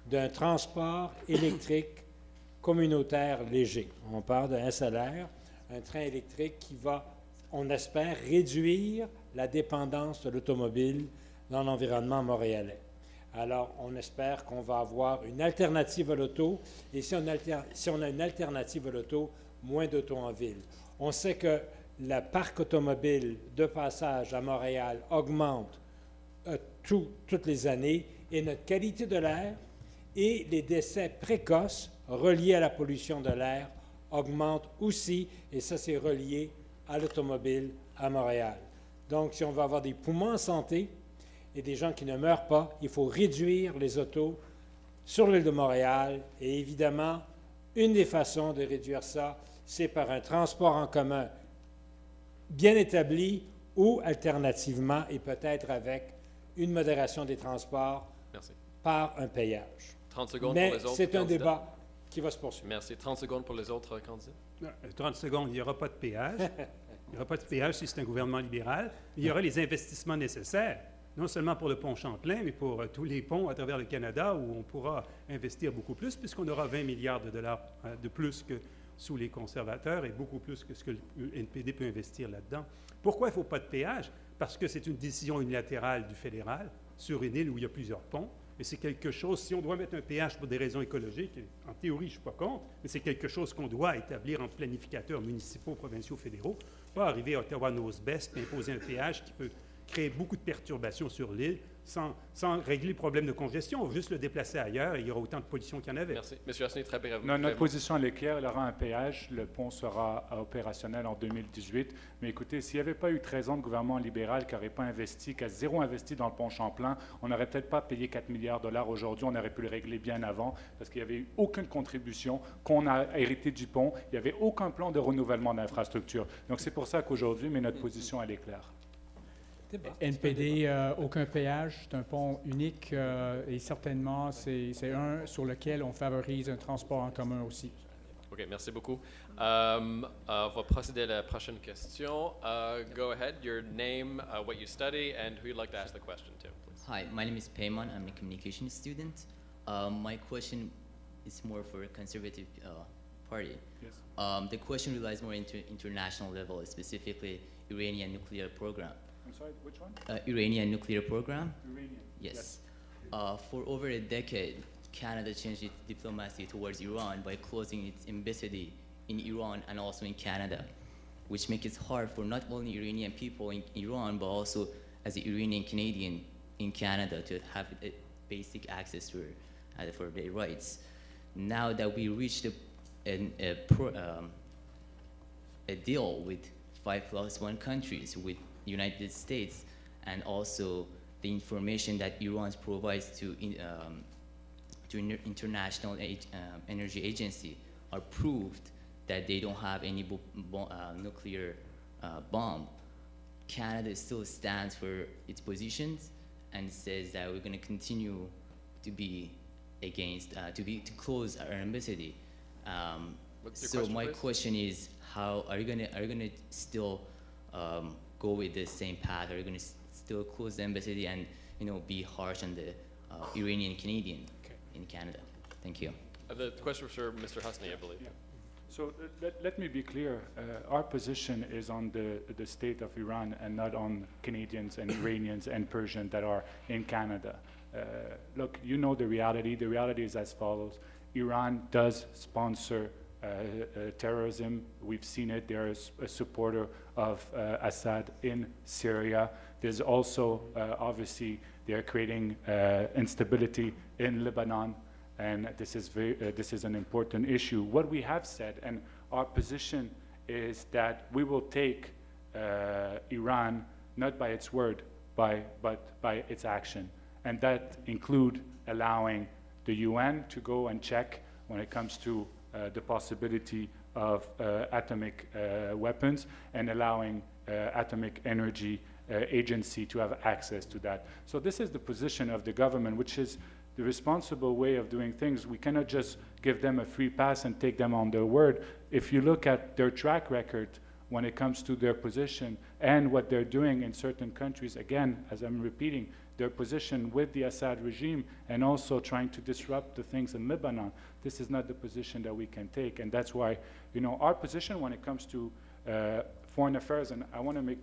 d'un transport électrique communautaire léger. On parle d'un SLR, un train électrique qui va, on espère, réduire la dépendance de l'automobile dans l'environnement montréalais. Alors, on espère qu'on va avoir une alternative à l'auto, et si on a une alternative à l'auto, moins d'auto en ville. On sait que le parc automobile de passage à Montréal augmente toutes les années, et notre qualité de l'air et les décès précoces reliés à la pollution de l'air augmentent aussi, et ça, c'est relié à l'automobile à Montréal. Donc, si on veut avoir des poumons en santé et des gens qui ne meurent pas, il faut réduire les autos sur l'île de Montréal. Et évidemment, une des façons de réduire ça, c'est par un transport en commun bien établi ou alternativement, et peut-être avec une modération des transports par un payage. 30 secondes Mais pour les autres c'est un candidats. débat qui va se poursuivre. Merci. 30 secondes pour les autres candidats. 30 secondes, il n'y aura pas de péage. Il n'y aura pas de péage si c'est un gouvernement libéral. Il y aura les investissements nécessaires, non seulement pour le pont Champlain, mais pour tous les ponts à travers le Canada où on pourra investir beaucoup plus, puisqu'on aura 20 milliards de dollars de plus que sous les conservateurs et beaucoup plus que ce que le NPD peut investir là-dedans. Pourquoi il ne faut pas de péage? Parce que c'est une décision unilatérale du fédéral sur une île où il y a plusieurs ponts. Et c'est quelque chose, si on doit mettre un péage pour des raisons écologiques, en théorie, je ne suis pas contre, mais c'est quelque chose qu'on doit établir en planificateurs municipaux, provinciaux, fédéraux, pas arriver à Ottawa nose best et imposer un péage qui peut créer beaucoup de perturbations sur l'île sans régler le problème de congestion. On va juste le déplacer ailleurs et il y aura autant de pollution qu'il y en avait. Merci. Monsieur Asni, très brièvement. Notre position elle est claire, il y aura un péage, le pont sera opérationnel en 2018. Mais écoutez, s'il n'y avait pas eu 13 ans de gouvernement libéral qui n'aurait pas investi, qui a zéro investi dans le pont Champlain, on n'aurait peut-être pas payé 4 milliards de dollars aujourd'hui, on aurait pu le régler bien avant, parce qu'il n'y avait eu aucune contribution qu'on a hérité du pont, il n'y avait aucun plan de renouvellement d'infrastructure. Donc c'est pour ça qu'aujourd'hui, mais notre position elle est claire. NPD, aucun péage, c'est un pont unique et certainement c'est un sur lequel on favorise un transport en commun aussi. OK, merci beaucoup. On va procéder à la prochaine question. Go ahead, your name, what you study, and who you'd like to ask the question to, please. Hi, my name is Payman. I'm a communication student. My question is more for a conservative party. Yes. The question relies more into international level, specifically Iranian nuclear program. I'm sorry, which one? Iranian nuclear program? Iranian. Yes. For over a decade, Canada changed its diplomacy towards Iran by closing its embassy in Iran and also in Canada, which makes it hard for not only Iranian people in Iran, but also as an Iranian Canadian in Canada to have basic access to for their rights. Now that we reached a deal with 5+1 countries, with United States, and also the information that Iran provides to International Energy Agency are proved that they don't have any nuclear bomb. Canada still stands for its positions and says that we're going to continue to be against to close our embassy. So my question is, how are you gonna still go with the same path? Are you going to still close the embassy and be harsh on the Iranian Canadian in Canada? Thank you. The question for Mr. Husney, I believe. Yeah. So let me be clear. Our position is on the state of Iran and not on Canadians and Iranians and Persians that are in Canada. Look, you know the reality. The reality is as follows. Iran does sponsor terrorism. We've seen it. They're a supporter of Assad in Syria. There's also obviously They are creating instability in Lebanon, and this is an important issue. What we have said, and our position is that we will take Iran not by its word, but by its action, and that include allowing the UN to go and check when it comes to the possibility of atomic weapons, and allowing Atomic Energy Agency to have access to that. So this is the position of the government, which is the responsible way of doing things. We cannot just give them a free pass and take them on their word. If you look at their track record when it comes to their position and what they're doing in certain countries, again, as I'm repeating, their position with the Assad regime and also trying to disrupt the things in Lebanon, this is not the position that we can take. And that's why, our position when it comes to foreign affairs, and I want to make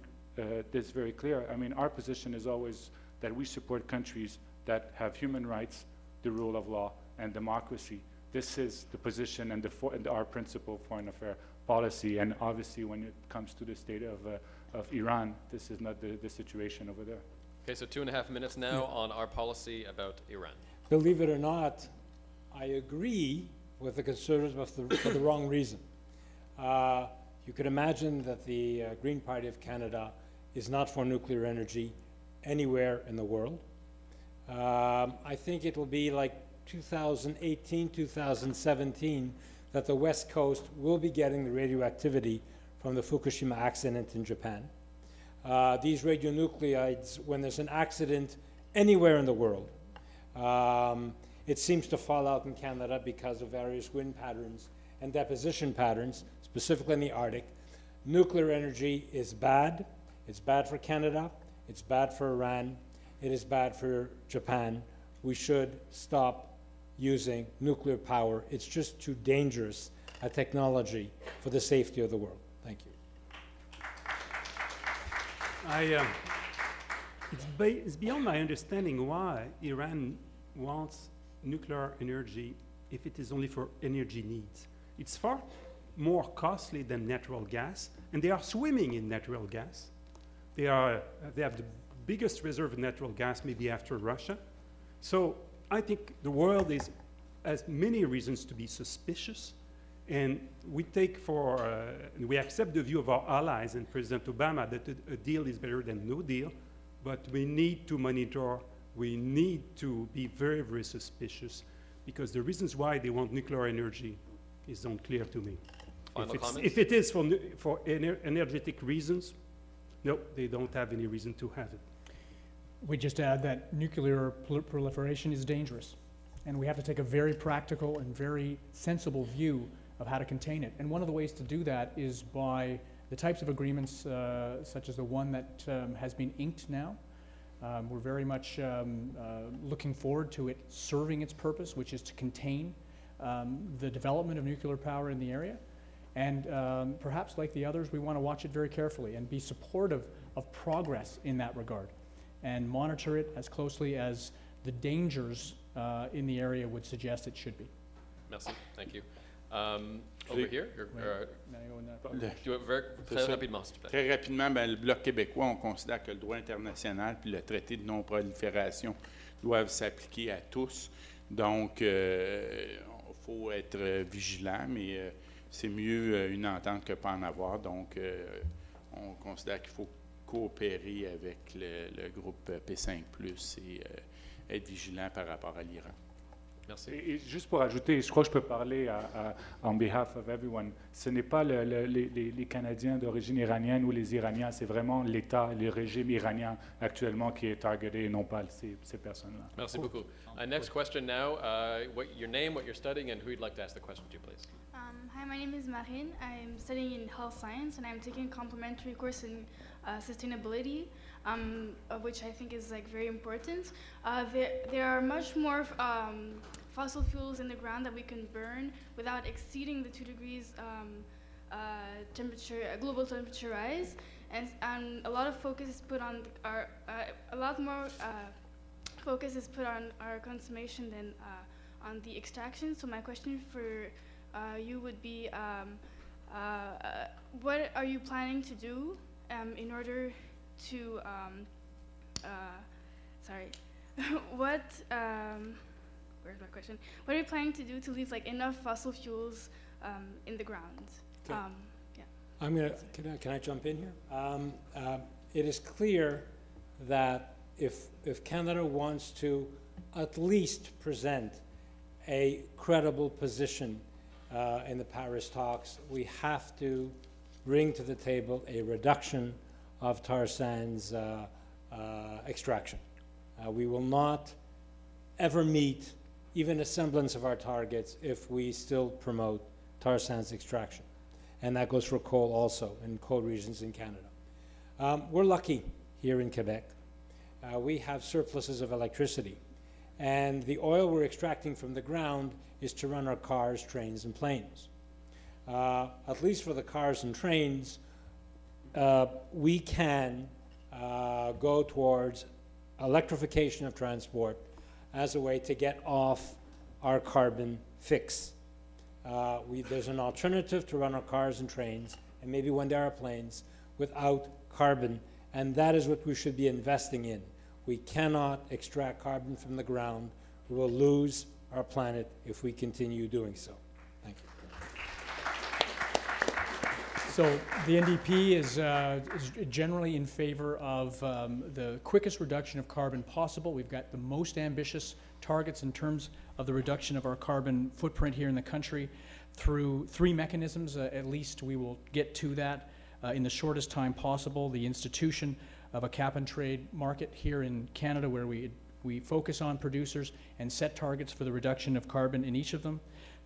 this very clear, our position is always that we support countries that have human rights, the rule of law, and democracy. This is the position and our principal foreign affairs policy. And obviously, when it comes to the state of Iran, this is not the situation over there. Okay, so 2.5 minutes now on our policy about Iran. Believe it or not, I agree with the conservatives, but for the wrong reason. You could imagine that the Green Party of Canada is not for nuclear energy anywhere in the world. I think it will be like 2018, 2017, that the West Coast will be getting the radioactivity from the Fukushima accident in Japan. These radionuclides, when there's an accident anywhere in the world, it seems to fall out in Canada because of various wind patterns and deposition patterns, specifically in the Arctic. Nuclear energy is bad. It's bad for Canada. It's bad for Iran. It is bad for Japan. We should stop using nuclear power. It's just too dangerous a technology for the safety of the world. Thank you. It's beyond my understanding why Iran wants nuclear energy if it is only for energy needs. It's far more costly than natural gas, and they are swimming in natural gas. They have the biggest reserve of natural gas, maybe after Russia. So I think the world has many reasons to be suspicious, and we we accept the view of our allies and President Obama that a deal is better than no deal, but we need to monitor, we need to be very, very suspicious, because the reasons why they want nuclear energy is unclear to me. If it is for energetic reasons, no, they don't have any reason to have it. We just add that nuclear proliferation is dangerous, and we have to take a very practical and very sensible view of how to contain it. And one of the ways to do that is by the types of agreements such as the one that has been inked now. We're very much looking forward to it serving its purpose, which is to contain the development of nuclear power in the area. And perhaps like the others, we want to watch it very carefully and be supportive of progress in that regard, and monitor it as closely as the dangers in the area would suggest it should be. Merci, thank you. Over here? Très rapidement, s'il te plaît. Très rapidement, le Bloc québécois, on considère que le droit international puis le traité de non-prolifération doivent s'appliquer à tous. Donc, il faut être vigilant, mais c'est mieux une entente que pas en avoir. Donc, on considère qu'il faut coopérer avec le groupe P5+, et être vigilant par rapport à l'Iran. Merci. Et juste pour ajouter, je crois que je peux parler on behalf of everyone. Ce n'est pas les Canadiens d'origine iranienne ou les Iraniens, c'est vraiment l'État, le régime iranien actuellement qui est targeté et non pas ces personnes-là. Merci beaucoup. Next question now. Your name, what you're studying, and who you'd like to ask the question to, please. Hi, my name is Marine. I'm studying in health science, and I'm taking a complementary course in sustainability, which I think is very important. There are much more fossil fuels in the ground that we can burn without exceeding the 2 degrees global temperature rise, and a lot of focus is put on focus is put on our consummation than on the extraction. So my question for you would be, what are you planning to do in order to what where's my question? What are you planning to do to leave like enough fossil fuels in the ground? Okay. Yeah. I'm gonna. Can I jump in here? It is clear that if Canada wants to at least present a credible position in the Paris talks, we have to bring to the table a reduction of tar sands extraction. We will not ever meet even a semblance of our targets if we still promote tar sands extraction. And that goes for coal also in coal regions in Canada. We're lucky here in Quebec. We have surpluses of electricity. And the oil we're extracting from the ground is to run our cars, trains, and planes. At least for the cars and trains, we can go towards electrification of transport as a way to get off our carbon fix. There's an alternative to run our cars and trains, and maybe one day airplanes, without carbon, and that is what we should be investing in. We cannot extract carbon from the ground. We will lose our planet if we continue doing so. Thank you. So the NDP is generally in favor of the quickest reduction of carbon possible. We've got the most ambitious targets in terms of the reduction of our carbon footprint here in the country. Through three mechanisms, at least we will get to that in the shortest time possible. The institution of a cap-and-trade market here in Canada where we focus on producers and set targets for the reduction of carbon in each of them.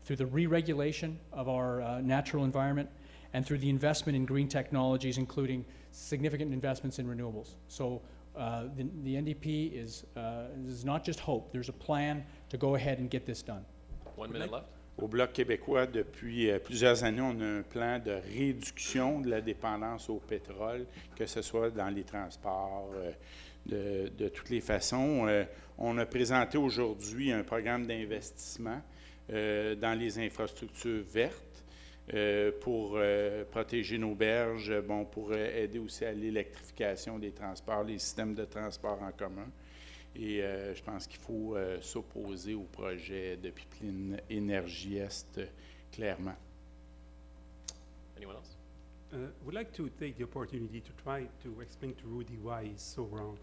Through the re-regulation of our natural environment, and through the investment in green technologies, including significant investments in renewables. So the NDP is not just hope. There's a plan to go ahead and get this done. 1 minute left. Au Bloc québécois, depuis plusieurs années, on a un plan de réduction de la dépendance au pétrole, que ce soit dans les transports, de toutes les façons. On a présenté aujourd'hui un programme d'investissement dans les infrastructures vertes, pour protéger nos berges, pour aider aussi à l'électrification des transports, les systèmes de transport en commun. Et je pense qu'il faut s'opposer au projet de pipeline Énergie-Est clairement. Anyone else? Would like to take the opportunity to try to explain to Rudy why he's so wrong.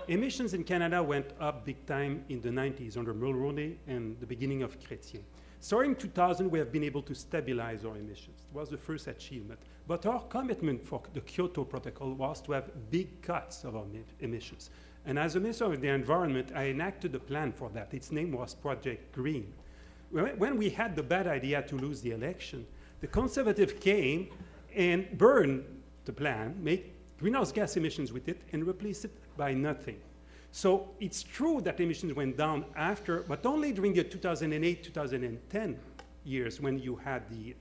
Emissions in Canada went up big time in the 90s under Mulroney and the beginning of Chrétien. Starting 2000, we have been able to stabilize our emissions. It was the first achievement. But our commitment for the Kyoto Protocol was to have big cuts of our emissions. And as a Minister of the Environment, I enacted a plan for that. Its name was Project Green. When we had the bad idea to lose the election, the Conservative came and burned the plan, made greenhouse gas emissions with it, and replaced it by nothing. So it's true that emissions went down after, but only during the 2008-2010 years when you had the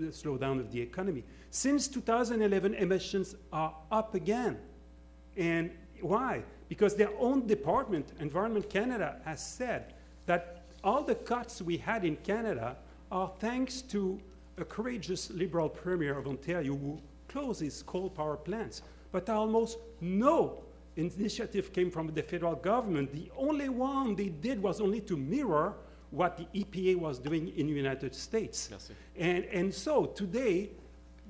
slowdown of the economy. Since 2011, emissions are up again. And why? Because their own department, Environment Canada, has said that all the cuts we had in Canada are thanks to a courageous Liberal Premier of Ontario who closed his coal power plants. But almost no initiative came from the federal government. The only one they did was only to mirror what the EPA was doing in the United States. And so today,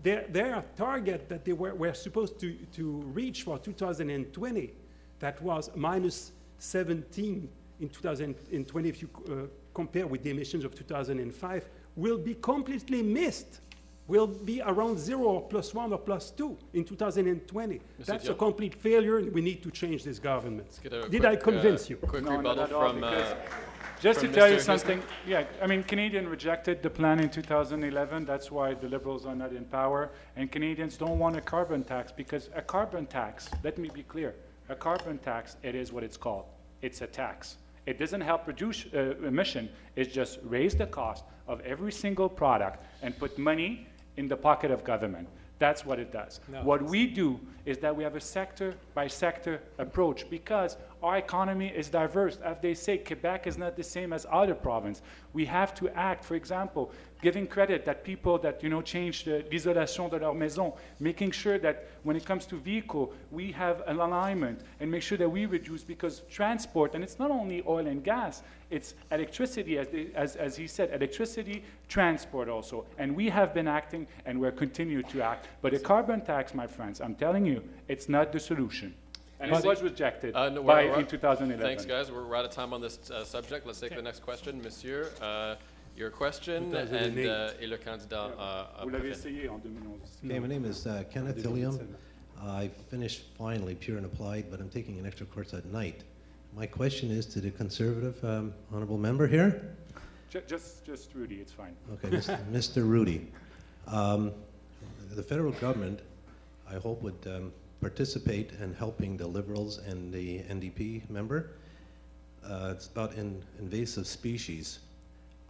their target that they were supposed to reach for 2020, that was minus 17 in 2020, if you compare with the emissions of 2005, will be completely missed. Will be around 0 or +1 or +2 in 2020. That's a complete failure, and we need to change this government. Did I convince you? Quick No, rebuttal not at all, from just to from tell you Mr. something, yeah, I mean, Canadians rejected the plan in 2011. That's why the Liberals are not in power. And Canadians don't want a carbon tax because a carbon tax, let me be clear, a carbon tax, it is what it's called. It's a tax. It doesn't help reduce emission. It just raise the cost of every single product and put money in the pocket of government. That's what it does. No. What we do is that we have a sector-by-sector approach because our economy is diverse. As they say, Quebec is not the same as other provinces. We have to act, for example, giving credit that people that, change l'isolation de leur maison, making sure that when it comes to vehicle, we have an alignment and make sure that we reduce, because transport, and it's not only oil and gas, it's electricity, as he said, electricity, transport also. And we have been acting, and we're continuing to act. But a carbon tax, my friends, I'm telling you, it's not the solution. And it was rejected in 2011. Thanks, guys. We're out of time on this subject. Let's take the next question. Monsieur, your question and le candidat. Vous l'avez essayé en 2011. Okay, my name is Kenneth Illiam. I finished finally Pure and Applied, but I'm taking an extra course at night. My question is to the Conservative honourable member here. Just Rudy, it's fine. Okay, Mr. Rudy. The federal government, I hope, would participate in helping the Liberals and the NDP member. It's about invasive species.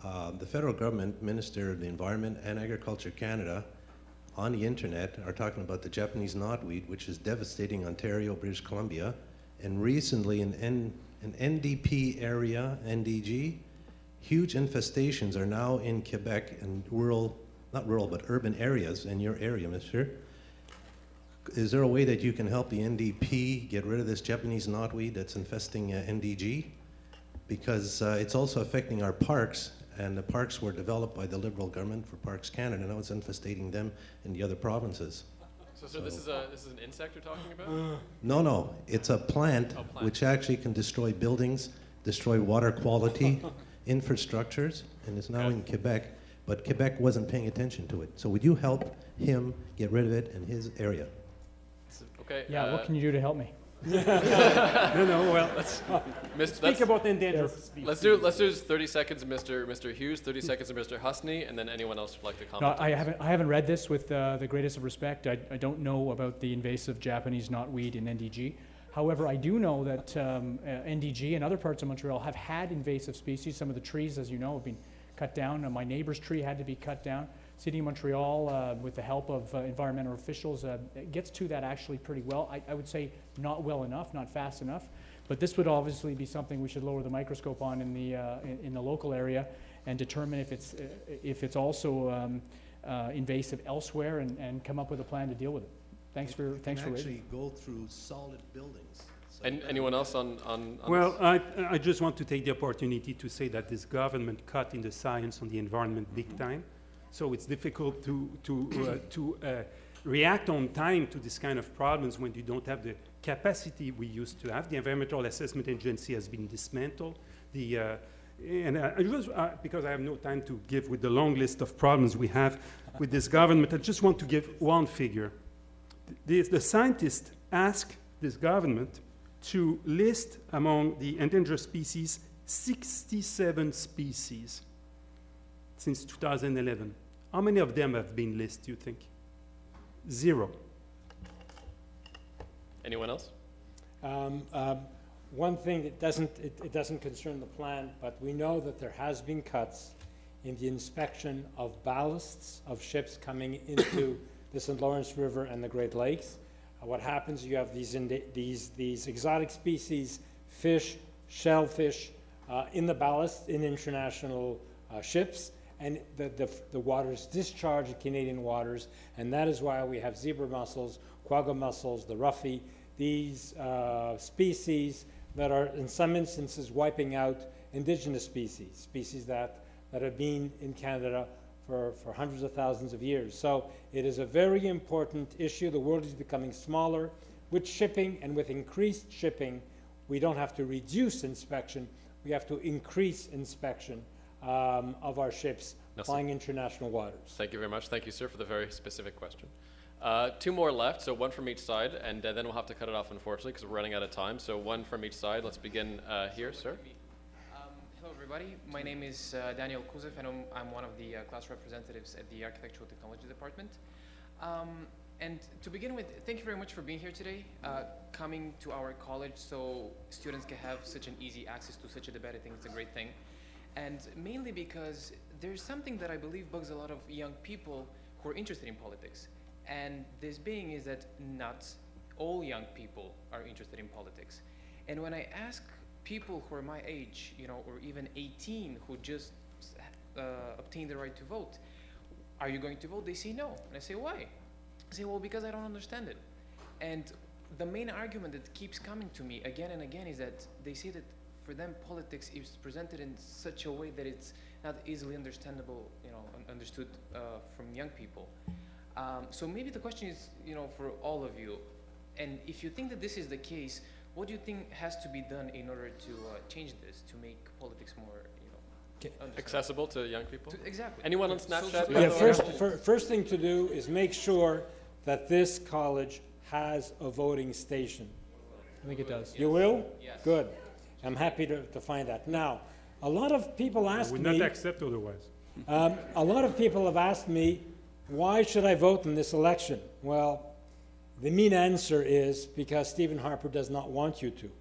The federal government, Minister of the Environment and Agriculture Canada, on the internet are talking about the Japanese knotweed, which is devastating Ontario, British Columbia, and recently in NDP area, NDG, huge infestations are now in Quebec and not rural, but urban areas in your area, Monsieur. Is there a way that you can help the NDP get rid of this Japanese knotweed that's infesting NDG? Because it's also affecting our parks, and the parks were developed by the Liberal government for Parks Canada. Now it's infestating them in the other provinces. So this is an insect you're talking about? No, it's a plant, which actually can destroy buildings, destroy water quality, infrastructures, and it's now in Quebec. But Quebec wasn't paying attention to it. So would you help him get rid of it in his area? Okay. Yeah, what can you do to help me? Well, speak about endangered species. Let's do 30 seconds, Mr. Hughes, 30 seconds, of Mr. Husney, and then anyone else would like to comment. No, I haven't read this with the greatest of respect. I don't know about the invasive Japanese knotweed in NDG. However, I do know that NDG and other parts of Montreal have had invasive species. Some of the trees, as you know, have been cut down. My neighbor's tree had to be cut down. City of Montreal, with the help of environmental officials, gets to that actually pretty well. I would say not well enough, not fast enough, but this would obviously be something we should lower the microscope on in the local area and determine if it's also invasive elsewhere and come up with a plan to deal with it. Thanks for raising. Actually go through solid buildings. And anyone else on Well, I just want to take the opportunity to say that this government cut in the science on the environment big time. So it's difficult to react on time to this kind of problems when you don't have the capacity we used to have. The Environmental Assessment Agency has been dismantled. Because I have no time to give with the long list of problems we have with this government, I just want to give one figure. The scientists asked this government to list among the endangered species 67 species since 2011. How many of them have been listed, you think? 0. Anyone else? One thing that doesn't concern the plan, but we know that there has been cuts in the inspection of ballasts of ships coming into the St. Lawrence River and the Great Lakes. What happens, you have these exotic species, fish, shellfish, in the ballast in international ships, and the waters discharge in Canadian waters, and that is why we have zebra mussels, quagga mussels, the roughy, these species that are in some instances wiping out indigenous species that have been in Canada for hundreds of thousands of years. So it is a very important issue. The world is becoming smaller. With shipping and with increased shipping, we don't have to reduce inspection, we have to increase inspection of our ships flying international waters. Thank you very much. Thank you, sir, for the very specific question. 2 more left, so one from each side, and then we'll have to cut it off, unfortunately, because we're running out of time. So one from each side. Let's begin here, sir. Hello, everybody. My name is Daniel Kuzev, and I'm one of the class representatives at the Architectural Technology Department. And to begin with, thank you very much for being here today, coming to our college so students can have such an easy access to such a debate. I think it's a great thing. And mainly because there's something that I believe bugs a lot of young people who are interested in politics. And this being is that not all young people are interested in politics. And when I ask people who are my age, or even 18 who just obtained the right to vote, are you going to vote? They say no. And I say, why? I say, well, because I don't understand it. And the main argument that keeps coming to me again and again is that they say that for them politics is presented in such a way that it's not easily understandable, understood from young people. So maybe the question is, for all of you, and if you think that this is the case, what do you think has to be done in order to change this, to make politics more, accessible to young people? Exactly. Anyone on Snapchat? First thing to do is make sure that this college has a voting station. I think it does. You will? Yes. Good. I'm happy to find that. Now, a lot of people ask me... I would not accept otherwise. A lot of people have asked me, why should I vote in this election? Well, the mean answer is because Stephen Harper does not want you to.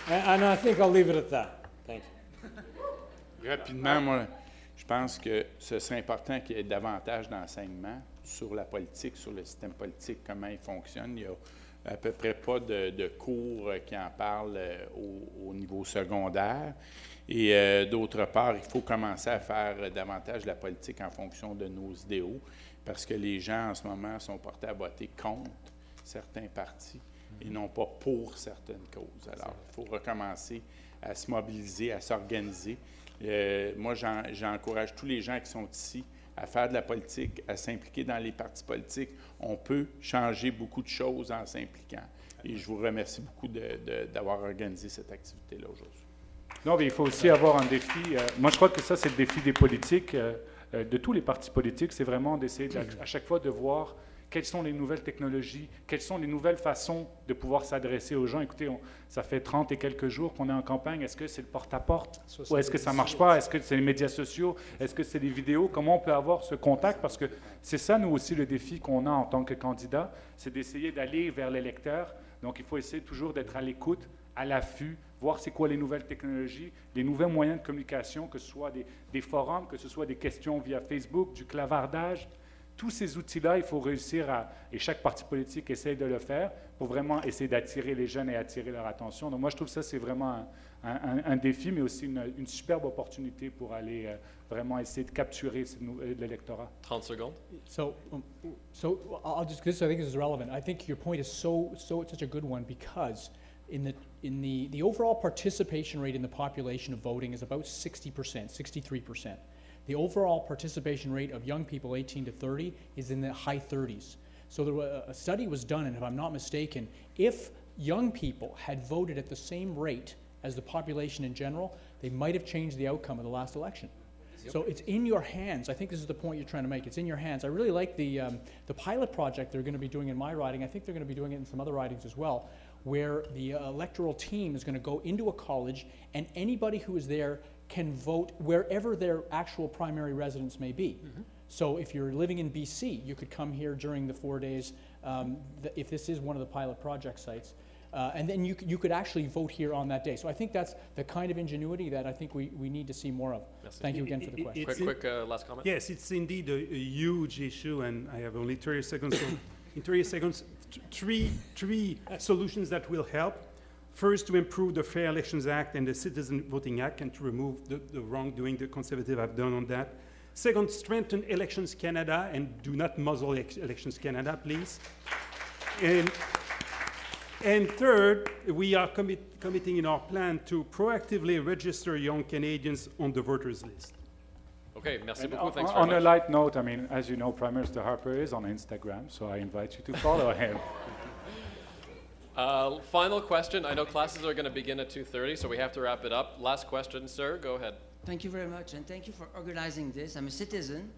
And I think I'll leave it at that. Thank you. Rapidement, moi, je pense que ce serait important qu'il y ait davantage d'enseignements sur la politique, sur le système politique, comment il fonctionne. Il n'y a à peu près pas de cours qui en parlent au niveau secondaire. Et d'autre part, il faut commencer à faire davantage de la politique en fonction de nos idéaux, parce que les gens en ce moment sont portés à voter contre certains partis et non pas pour certaines causes. Alors, il faut recommencer à se mobiliser, à s'organiser. Moi, j'encourage tous les gens qui sont ici à faire de la politique, à s'impliquer dans les partis politiques. On peut changer beaucoup de choses en s'impliquant. Et je vous remercie beaucoup d'avoir organisé cette activité-là aujourd'hui. Non, mais il faut aussi avoir un défi. Moi, je crois que ça, c'est le défi des politiques, de tous les partis politiques. C'est vraiment d'essayer à chaque fois de voir quelles sont les nouvelles technologies, quelles sont les nouvelles façons de pouvoir s'adresser aux gens. Écoutez, ça fait 30 et quelques jours qu'on est en campagne. Est-ce que c'est le porte-à-porte? Ou est-ce que ça ne marche pas? Est-ce que c'est les médias sociaux? Est-ce que c'est les vidéos? Comment on peut avoir ce contact? Parce que c'est ça, nous aussi, le défi qu'on a en tant que candidat, c'est d'essayer d'aller vers l'électeur. Donc, il faut essayer toujours d'être à l'écoute, à l'affût, voir c'est quoi les nouvelles technologies, les nouveaux moyens de communication, que ce soit des forums, que ce soit des questions via Facebook, du clavardage. Tous ces outils-là, il faut réussir et chaque parti politique essaye de le faire pour vraiment essayer d'attirer les jeunes et attirer leur attention. Donc moi, je trouve que ça, c'est vraiment un défi, mais aussi une superbe opportunité pour aller vraiment essayer de capturer l'électorat. 30 secondes. So I'll just, I think this is relevant. I think your point is such a good one, because in the overall participation rate in the population of voting is about 60%, 63%. The overall participation rate of young people 18 to 30 is in the high 30s. So a study was done, and if I'm not mistaken, if young people had voted at the same rate as the population in general, they might have changed the outcome of the last election. Yep. So it's in your hands. I think this is the point you're trying to make. It's in your hands. I really like the pilot project they're going to be doing in my riding. I think they're going to be doing it in some other ridings as well, where the electoral team is going to go into a college, and anybody who is there can vote wherever their actual primary residence may be. Mm-hmm. So if you're living in BC, you could come here during the 4 days, if this is one of the pilot project sites, and then you could actually vote here on that day. So I think that's the kind of ingenuity that I think we need to see more of. Merci. Thank you again for the question. Quick last comment. Yes, it's indeed a huge issue, and I have only 30 seconds. So in 30 seconds, three solutions that will help. First, to improve the Fair Elections Act and the Citizen Voting Act, and to remove the wrongdoing the Conservatives have done on that. Second, strengthen Elections Canada, and do not muzzle Elections Canada, please. And third, we are committing in our plan to proactively register young Canadians on the voters list. Okay, merci beaucoup. Thanks very much. On a light note, I mean, as you know, Prime Minister Harper is on Instagram, so I invite you to follow him. Final question. I know classes are going to begin at 2:30, so we have to wrap it up. Last question, sir. Go ahead. Thank you very much, and thank you for organizing this. I'm a citizen,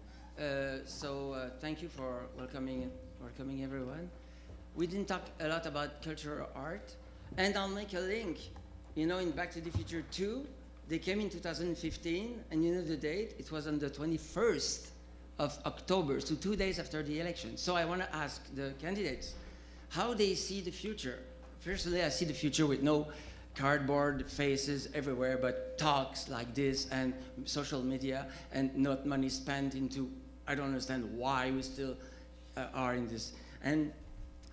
so thank you for welcoming everyone. We didn't talk a lot about cultural art, and I'll make a link. You know, in Back to the Future 2, they came in 2015, and you know the date? It was on the 21st of October, so 2 days after the election. So I want to ask the candidates how they see the future. Personally, I see the future with no cardboard faces everywhere, but talks like this and social media, and not money spent into, I don't understand why we still are in this, and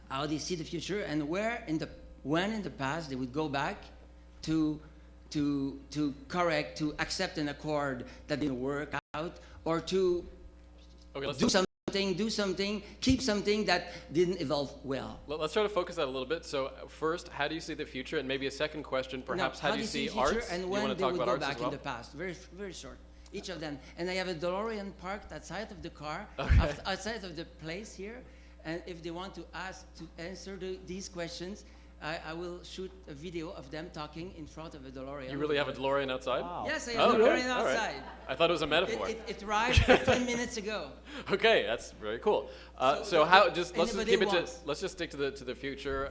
how they see the future, and when in the past they would go back to correct, to accept an accord that didn't work out, or to do something, keep something that didn't evolve well. Let's try to focus that a little bit. So first, how do you see the future? And maybe a second question, perhaps, how do you see arts? And you when want to they talk would about go arts back as well? in the past, very, very short, each of them. And I have a DeLorean parked outside of the car, Okay. outside of the place here. And if they want to answer these questions, I will shoot a video of them talking in front of a DeLorean. You really have a DeLorean outside? Wow. Yes, I have a DeLorean outside. Right. I thought it was a metaphor. It arrived 10 minutes ago. Okay, that's very cool. Let's just stick to the future.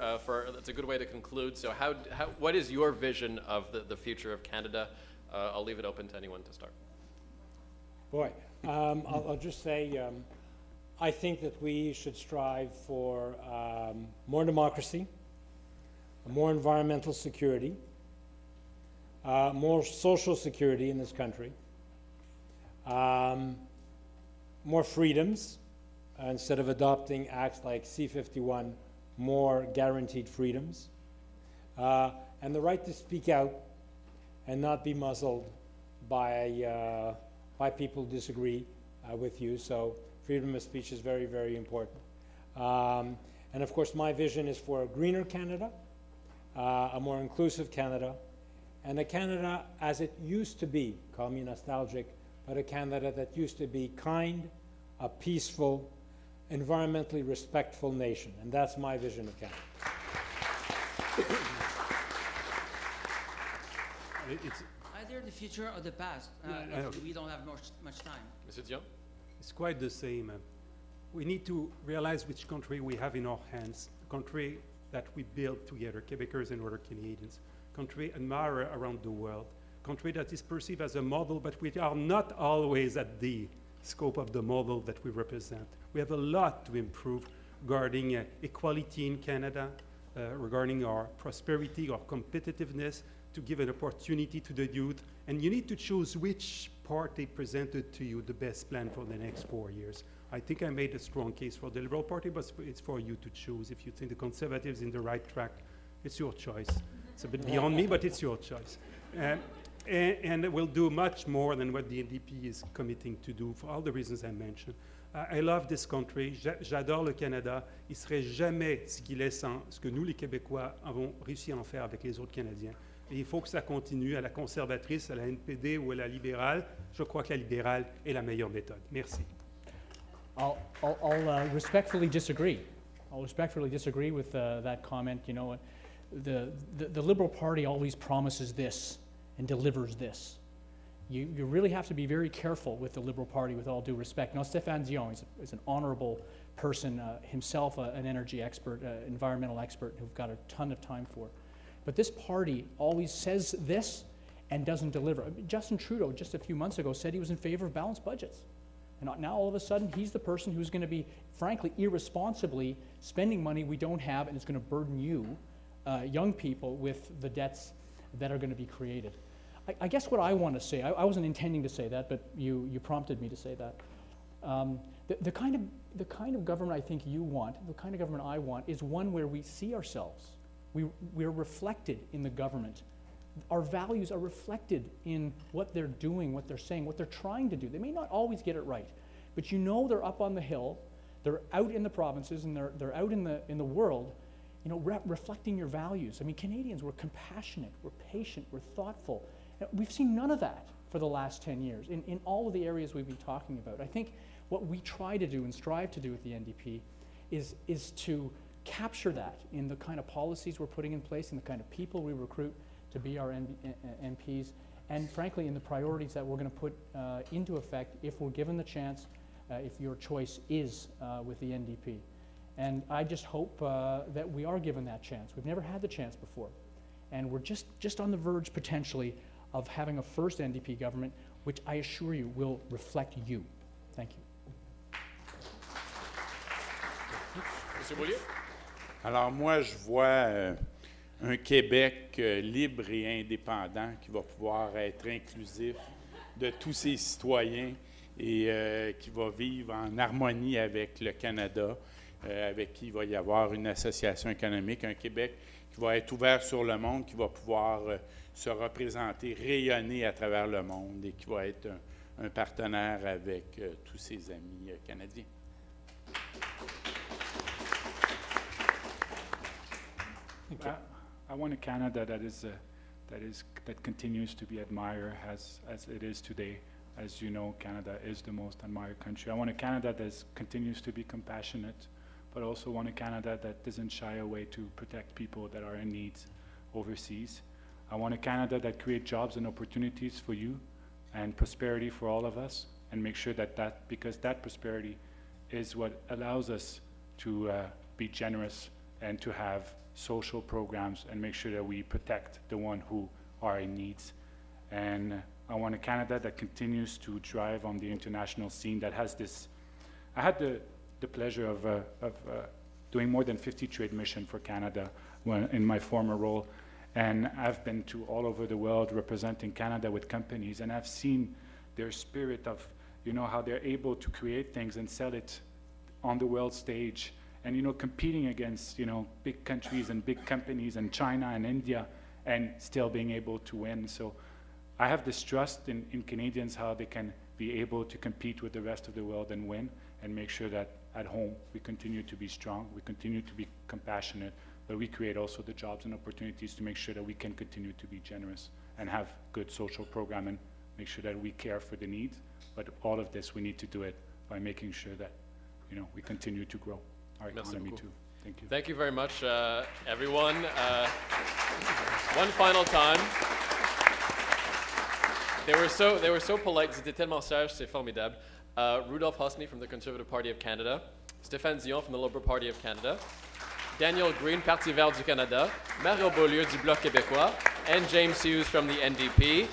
That's a good way to conclude. So what is your vision of the future of Canada? I'll leave it open to anyone to start. Boy, I'll just say I think that we should strive for more democracy, more environmental security, more social security in this country, more freedoms, instead of adopting acts like C-51, more guaranteed freedoms, and the right to speak out and not be muzzled by people who disagree with you. So freedom of speech is very, very important. And of course, my vision is for a greener Canada, a more inclusive Canada, and a Canada as it used to be, call me nostalgic, but a Canada that used to be kind, a peaceful, environmentally respectful nation. And that's my vision of Canada. Either the future or the past. We don't have much time. Mr. Dion? It's quite the same. We need to realize which country we have in our hands, the country that we build together, Quebecers and other Canadians, country admired around the world, country that is perceived as a model, but we are not always at the scope of the model that we represent. We have a lot to improve regarding equality in Canada, regarding our prosperity, our competitiveness, to give an opportunity to the youth. And you need to choose which party presented to you the best plan for the next 4 years. I think I made a strong case for the Liberal Party, but it's for you to choose. If you think the Conservatives in the right track, it's your choice. It's a bit beyond me, but it's your choice. And we'll do much more than what the NDP is committing to do for all the reasons I mentioned. I love this country. J'adore le Canada. Il ne serait jamais ce qu'il est sans ce que nous, les Québécois, avons réussi à en faire avec les autres Canadiens. Et il faut que ça continue à la conservatrice, à la NPD ou à la libérale. Je crois que la libérale est la meilleure méthode. Merci. I'll respectfully disagree. I'll respectfully disagree with that comment. You know, the Liberal Party always promises this and delivers this. You really have to be very careful with the Liberal Party, with all due respect. Now, Stéphane Dion is an honorable person, himself an energy expert, environmental expert, who've got a ton of time for. But this party always says this and doesn't deliver. I mean, Justin Trudeau, just a few months ago, said he was in favor of balanced budgets. And now, all of a sudden, he's the person who's going to be, frankly, irresponsibly spending money we don't have, and it's going to burden you, young people, with the debts that are going to be created. I guess what I want to say, I wasn't intending to say that, but you prompted me to say that. The kind of government I think you want, the kind of government I want, is one where we see ourselves. We're reflected in the government. Our values are reflected in what they're doing, what they're saying, what they're trying to do. They may not always get it right, but you know they're up on the hill, they're out in the provinces, and they're out in the world, you know, reflecting your values. I mean, Canadians, we're compassionate, we're patient, we're thoughtful. We've seen none of that for the last 10 years in all of the areas we've been talking about. I think what we try to do and strive to do with the NDP is to capture that in the kind of policies we're putting in place and the kind of people we recruit to be our MPs, and frankly in the priorities that we're going to put into effect if we're given the chance, if your choice is with the NDP. And I just hope that we are given that chance. We've never had the chance before. And we're just on the verge potentially of having a first NDP government, which I assure you will reflect you. Thank you. Monsieur Beaulieu? Alors moi, je vois un Québec libre et indépendant qui va pouvoir être inclusif de tous ses citoyens et qui va vivre en harmonie avec le Canada, avec qui il va y avoir une association économique, un Québec qui va être ouvert sur le monde, qui va pouvoir se représenter, rayonner à travers le monde et qui va être un partenaire avec tous ses amis canadiens. I want a Canada that continues to be admired as it is today. As you know, Canada is the most admired country. I want a Canada that continues to be compassionate, but also want a Canada that doesn't shy away to protect people that are in need overseas. I want a Canada that creates jobs and opportunities for you and prosperity for all of us, and make sure that because that prosperity is what allows us to be generous and to have social programs and make sure that we protect the one who are in need. And I want a Canada that continues to drive on the international scene, that has this. I had the pleasure of doing more than 50 trade missions for Canada in my former role, and I've been to all over the world representing Canada with companies, and I've seen their spirit of, how they're able to create things and sell it on the world stage, and competing against big countries and big companies and China and India, and still being able to win. So I have this trust in Canadians, how they can be able to compete with the rest of the world and win, and make sure that at home we continue to be strong, we continue to be compassionate, but we create also the jobs and opportunities to make sure that we can continue to be generous and have good social program and make sure that we care for the needs. But all of this, we need to do it by making sure that we continue to grow our economy too. Thank you. Thank you very much, everyone. One final time. They were so polite. Ils étaient tellement sages, c'est formidable. Rudolph Hosny from the Conservative Party of Canada, Stéphane Dion from the Liberal Party of Canada, Daniel Green, Parti Vert du Canada, Mario Beaulieu du Bloc québécois, and James Hughes from the NDP.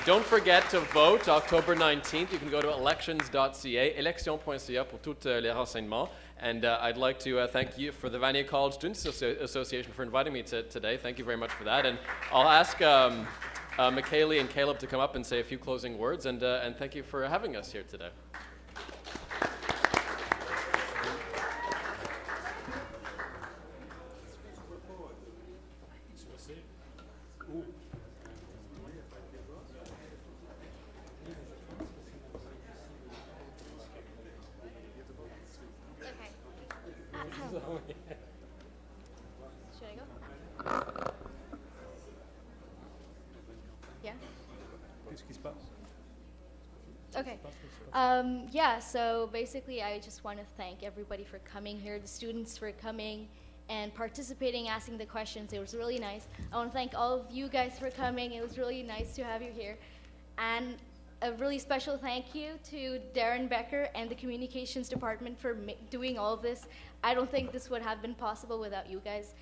Don't forget to vote October 19th. You can go to elections.ca, election.ca pour tous les renseignements. And I'd like to thank you for the Vanier College Students Association for inviting me today. Thank you very much for that. And I'll ask Michaeli and Caleb to come up and say a few closing words. And thank you for having us here today. Should I go? Yeah? Okay. Yeah, so basically I just want to thank everybody for coming here, the students for coming and participating, asking the questions. It was really nice. I want to thank all of you guys for coming. It was really nice to have you here. And a really special thank you to Darren Becker and the Communications Department for doing all of this. I don't think this would have been possible without you guys.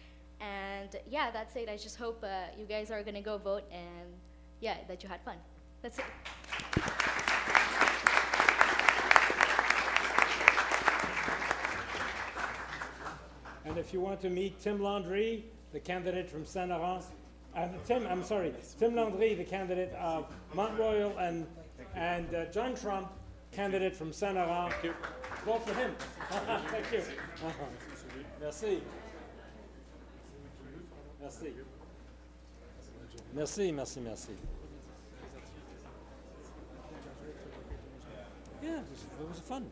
And yeah, that's it. I just hope you guys are going to go vote and yeah, that you had fun. That's it. And if you want to meet Tim Landry, the candidate from Saint Laurent, Tim Landry, the candidate of Mount Royal, and John Trump, candidate from Saint Laurent. Vote for him. Thank you. Merci. Merci. Merci, merci, merci. Yeah, it was fun.